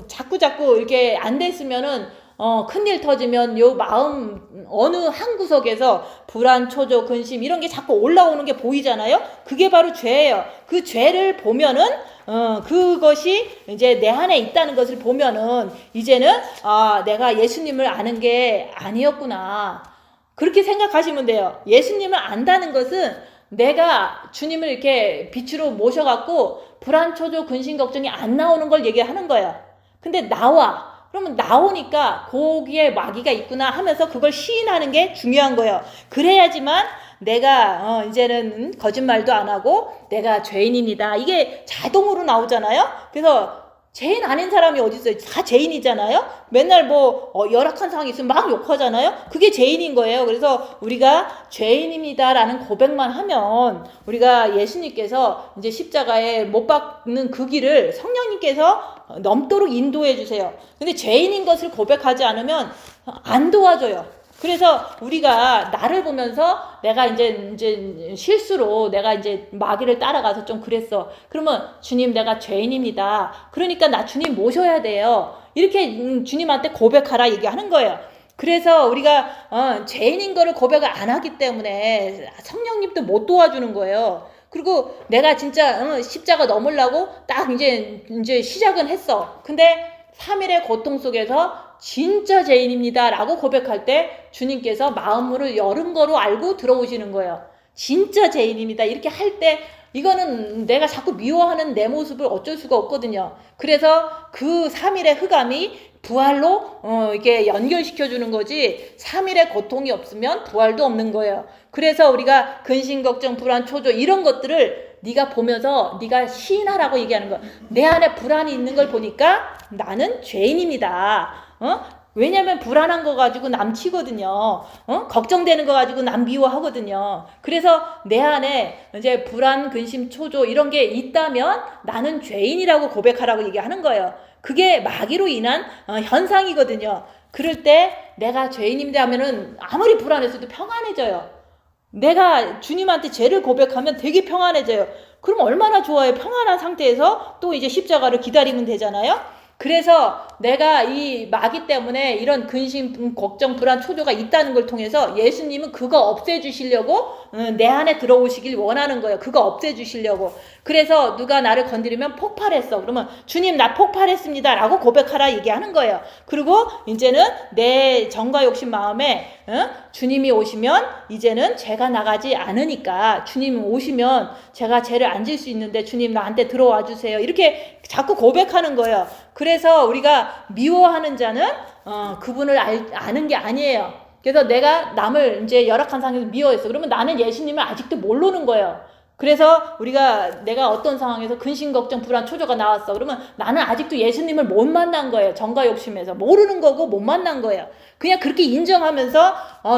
자꾸 이렇게 안 됐으면은 큰일 터지면 요 마음 어느 한 구석에서 불안, 초조, 근심 이런 게 자꾸 올라오는 게 보이잖아요. 그게 바로 죄예요. 그 죄를 보면은 그것이 이제 내 안에 있다는 것을 보면은 이제는 내가 예수님을 아는 게 아니었구나. 그렇게 생각하시면 돼요. 예수님을 안다는 것은 내가 주님을 이렇게 빛으로 모셔갖고 불안, 초조, 근심, 걱정이 안 나오는 걸 얘기하는 거예요. 근데 그러면 나오니까 거기에 마귀가 있구나 하면서 그걸 시인하는 게 중요한 거예요. 그래야지만 내가 이제는 거짓말도 안 하고 내가 죄인입니다. 이게 자동으로 나오잖아요. 그래서 죄인 아닌 사람이 어디 있어요? 다 죄인이잖아요. 맨날 열악한 상황이 있으면 막 욕하잖아요. 그게 죄인인 거예요. 그래서 우리가 죄인입니다라는 고백만 하면 우리가 예수님께서 이제 십자가에 못 박는 그 길을 성령님께서 넘도록 인도해 주세요. 근데 죄인인 것을 고백하지 않으면 안 도와줘요. 그래서 우리가 나를 보면서 내가 이제 실수로 내가 이제 마귀를 따라가서 좀 그랬어. 그러면 주님, 내가 죄인입니다. 그러니까 나 주님 모셔야 돼요. 이렇게 주님한테 고백하라 얘기하는 거예요. 그래서 우리가 죄인인 거를 고백을 안 하기 때문에 성령님도 못 도와주는 거예요. 그리고 내가 진짜 십자가 넘으려고 딱 이제 시작은 했어. 근데 3일의 고통 속에서 진짜 죄인입니다 라고 고백할 때 주님께서 마음문을 열은 거로 알고 들어오시는 거예요. 진짜 죄인입니다. 이렇게 할 때 이거는 내가 자꾸 미워하는 내 모습을 어쩔 수가 없거든요. 그래서 그 3일의 흑암이 부활로 이게 연결시켜 주는 거지 3일의 고통이 없으면 부활도 없는 거예요. 그래서 우리가 근심, 걱정, 불안, 초조 이런 것들을 네가 보면서 네가 시인하라고 얘기하는 거야. 내 안에 불안이 있는 걸 보니까 나는 죄인입니다. 왜냐면 불안한 거 가지고 남 치거든요. 걱정되는 거 가지고 남 미워하거든요. 그래서 내 안에 이제 불안, 근심, 초조 이런 게 있다면 나는 죄인이라고 고백하라고 얘기하는 거예요. 그게 마귀로 인한 현상이거든요. 그럴 때 내가 죄인입니다 하면은 아무리 불안했어도 평안해져요. 내가 주님한테 죄를 고백하면 되게 평안해져요. 그럼 얼마나 좋아요. 평안한 상태에서 또 이제 십자가를 기다리면 되잖아요. 그래서 내가 이 마귀 때문에 이런 근심, 걱정, 불안, 초조가 있다는 걸 통해서 예수님은 그거 없애주시려고 내 안에 들어오시길 원하는 거예요. 그거 없애주시려고. 그래서 누가 나를 건드리면 폭발했어. 그러면 주님 나 폭발했습니다 라고 고백하라 얘기하는 거예요. 그리고 이제는 내 정과 욕심 마음에 주님이 오시면 이제는 죄가 나가지 않으니까 주님 오시면 제가 죄를 안 질 수 있는데 주님 나한테 들어와 주세요. 이렇게 자꾸 고백하는 거예요. 그래서 우리가 미워하는 자는 그분을 아는 게 아니에요. 그래서 내가 남을 이제 열악한 상황에서 미워했어. 그러면 나는 예수님을 아직도 모르는 거예요. 그래서 내가 어떤 상황에서 근심, 걱정, 불안, 초조가 나왔어. 그러면 나는 아직도 예수님을 못 만난 거예요. 정과 욕심에서. 모르는 거고 못 만난 거예요. 그냥 그렇게 인정하면서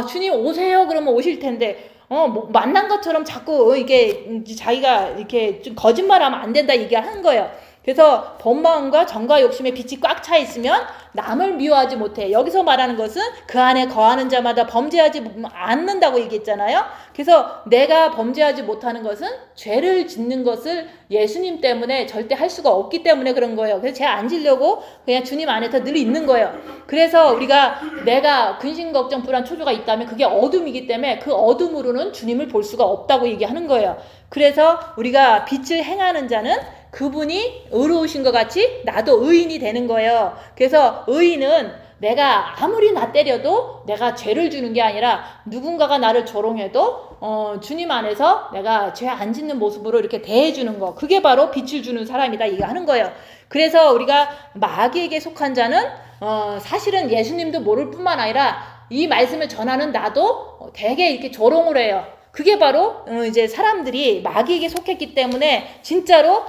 주님 오세요. 그러면 오실 텐데 뭐 만난 것처럼 자꾸 이게 자기가 이렇게 좀 거짓말하면 안 된다 얘기하는 거예요. 그래서 본마음과 정과 욕심의 빛이 꽉 차 있으면 남을 미워하지 못해. 여기서 말하는 것은 그 안에 거하는 자마다 범죄하지 않는다고 얘기했잖아요. 그래서 내가 범죄하지 못하는 것은 죄를 짓는 것을 예수님 때문에 절대 할 수가 없기 때문에 그런 거예요. 그래서 죄 안 지려고 그냥 주님 안에서 늘 있는 거예요. 그래서 우리가 내가 근심, 걱정, 불안, 초조가 있다면 그게 어둠이기 때문에 그 어둠으로는 주님을 볼 수가 없다고 얘기하는 거예요. 그래서 우리가 빛을 행하는 자는 그분이 의로우신 것 같이 나도 의인이 되는 거예요. 그래서 의인은 내가 아무리 나 때려도 내가 죄를 주는 게 아니라 누군가가 나를 조롱해도 주님 안에서 내가 죄 안 짓는 모습으로 이렇게 대해주는 거. 그게 바로 빛을 주는 사람이다 얘기하는 거예요. 그래서 우리가 마귀에게 속한 자는 사실은 예수님도 모를 뿐만 아니라 이 말씀을 전하는 나도 되게 이렇게 조롱을 해요. 그게 바로 이제 사람들이 마귀에게 속했기 때문에 진짜로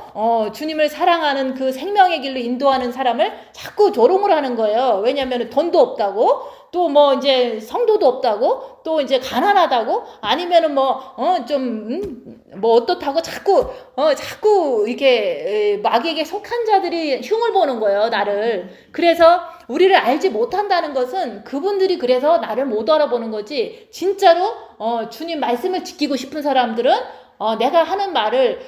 주님을 사랑하는 그 생명의 길로 인도하는 사람을 자꾸 조롱을 하는 거예요. 왜냐하면 돈도 없다고, 또 뭐 이제 성도도 없다고, 또 이제 가난하다고, 아니면은 뭐 어떻다고 자꾸 이렇게 마귀에게 속한 자들이 흉을 보는 거예요, 나를. 그래서 우리를 알지 못한다는 것은 그분들이 그래서 나를 못 알아보는 거지, 진짜로 주님 말씀을 지키고 싶은 사람들은 내가 하는 말을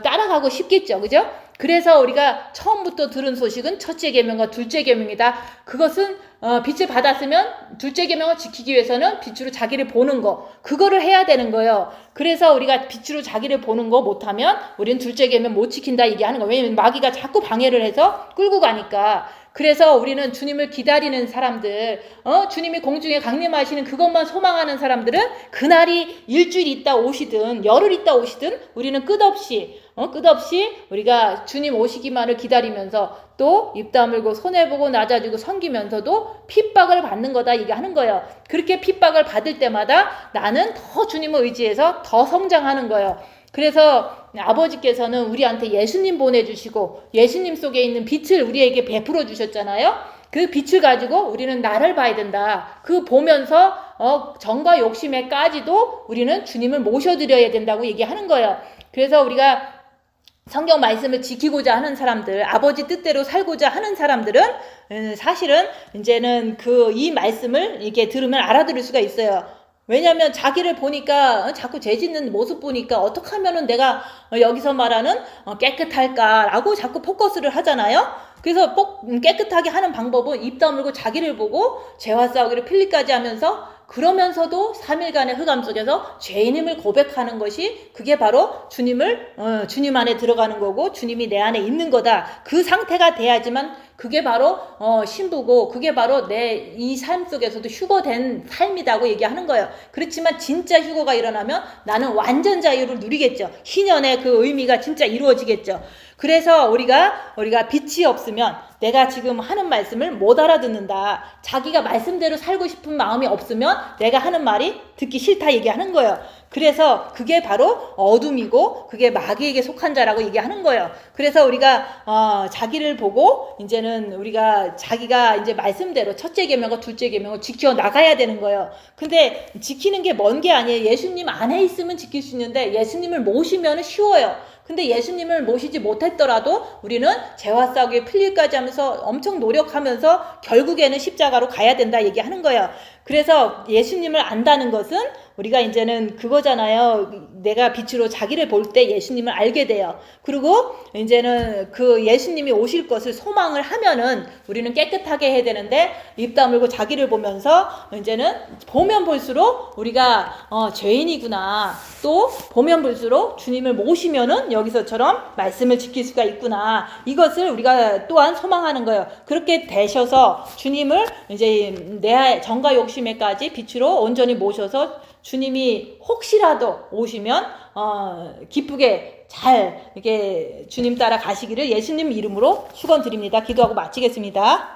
따라가고 싶겠죠. 그죠? 그래서 우리가 처음부터 들은 소식은 첫째 계명과 둘째 계명이다. 그것은 빛을 받았으면 둘째 계명을 지키기 위해서는 빛으로 자기를 보는 거, 그거를 해야 되는 거예요. 그래서 우리가 빛으로 자기를 보는 거 못하면 우리는 둘째 계명 못 지킨다 얘기하는 거예요. 왜냐면 마귀가 자꾸 방해를 해서 끌고 가니까. 그래서 우리는 주님을 기다리는 사람들, 주님이 공중에 강림하시는 그것만 소망하는 사람들은 그날이 일주일 있다 오시든 열흘 있다 오시든 우리는 끝없이 우리가 주님 오시기만을 기다리면서 또 입 다물고 손해보고 낮아지고 섬기면서도 핍박을 받는 거다 얘기하는 거예요. 그렇게 핍박을 받을 때마다 나는 더 주님을 의지해서 더 성장하는 거예요. 그래서 아버지께서는 우리한테 예수님 보내주시고 예수님 속에 있는 빛을 우리에게 베풀어 주셨잖아요. 그 빛을 가지고 우리는 나를 봐야 된다. 그 보면서 정과 욕심에까지도 우리는 주님을 모셔드려야 된다고 얘기하는 거예요. 그래서 우리가 성경 말씀을 지키고자 하는 사람들, 아버지 뜻대로 살고자 하는 사람들은 사실은 이제는 이 말씀을 이렇게 들으면 알아들을 수가 있어요. 왜냐하면 자기를 보니까 자꾸 죄 짓는 모습 보니까 어떻게 하면은 내가 여기서 말하는 깨끗할까라고 자꾸 포커스를 하잖아요. 그래서 깨끗하게 하는 방법은 입 다물고 자기를 보고 죄와 싸우기를 필리까지 하면서, 그러면서도 3일간의 흑암 속에서 죄인임을 고백하는 것이, 그게 바로 주님 안에 들어가는 거고 주님이 내 안에 있는 거다. 그 상태가 돼야지만 그게 바로 신부고 그게 바로 내 이 삶 속에서도 휴거된 삶이라고 얘기하는 거예요. 그렇지만 진짜 휴거가 일어나면 나는 완전 자유를 누리겠죠. 희년의 그 의미가 진짜 이루어지겠죠. 그래서 우리가 빛이 없으면 내가 지금 하는 말씀을 못 알아듣는다. 자기가 말씀대로 살고 싶은 마음이 없으면 내가 하는 말이 듣기 싫다 얘기하는 거예요. 그래서 그게 바로 어둠이고 그게 마귀에게 속한 자라고 얘기하는 거예요. 그래서 우리가 자기를 보고 이제는 우리가 자기가 이제 말씀대로 첫째 계명과 둘째 계명을 지켜 나가야 되는 거예요. 근데 지키는 게 먼 게 아니에요. 예수님 안에 있으면 지킬 수 있는데 예수님을 모시면 쉬워요. 근데 예수님을 모시지 못했더라도 우리는 죄와 싸우기에 풀릴까지 하면서 엄청 노력하면서 결국에는 십자가로 가야 된다 얘기하는 거예요. 그래서 예수님을 안다는 것은 우리가 이제는 그거잖아요. 내가 빛으로 자기를 볼 때 예수님을 알게 돼요. 그리고 이제는 그 예수님이 오실 것을 소망을 하면은 우리는 깨끗하게 해야 되는데 입 다물고 자기를 보면서 이제는 보면 볼수록 우리가 죄인이구나. 또 보면 볼수록 주님을 모시면은 여기서처럼 말씀을 지킬 수가 있구나. 이것을 우리가 또한 소망하는 거예요. 그렇게 되셔서 주님을 이제 내 정과 욕심에까지 빛으로 온전히 모셔서 주님이 혹시라도 오시면 기쁘게 잘 이렇게 주님 따라 가시기를 예수님 이름으로 축원드립니다. 기도하고 마치겠습니다.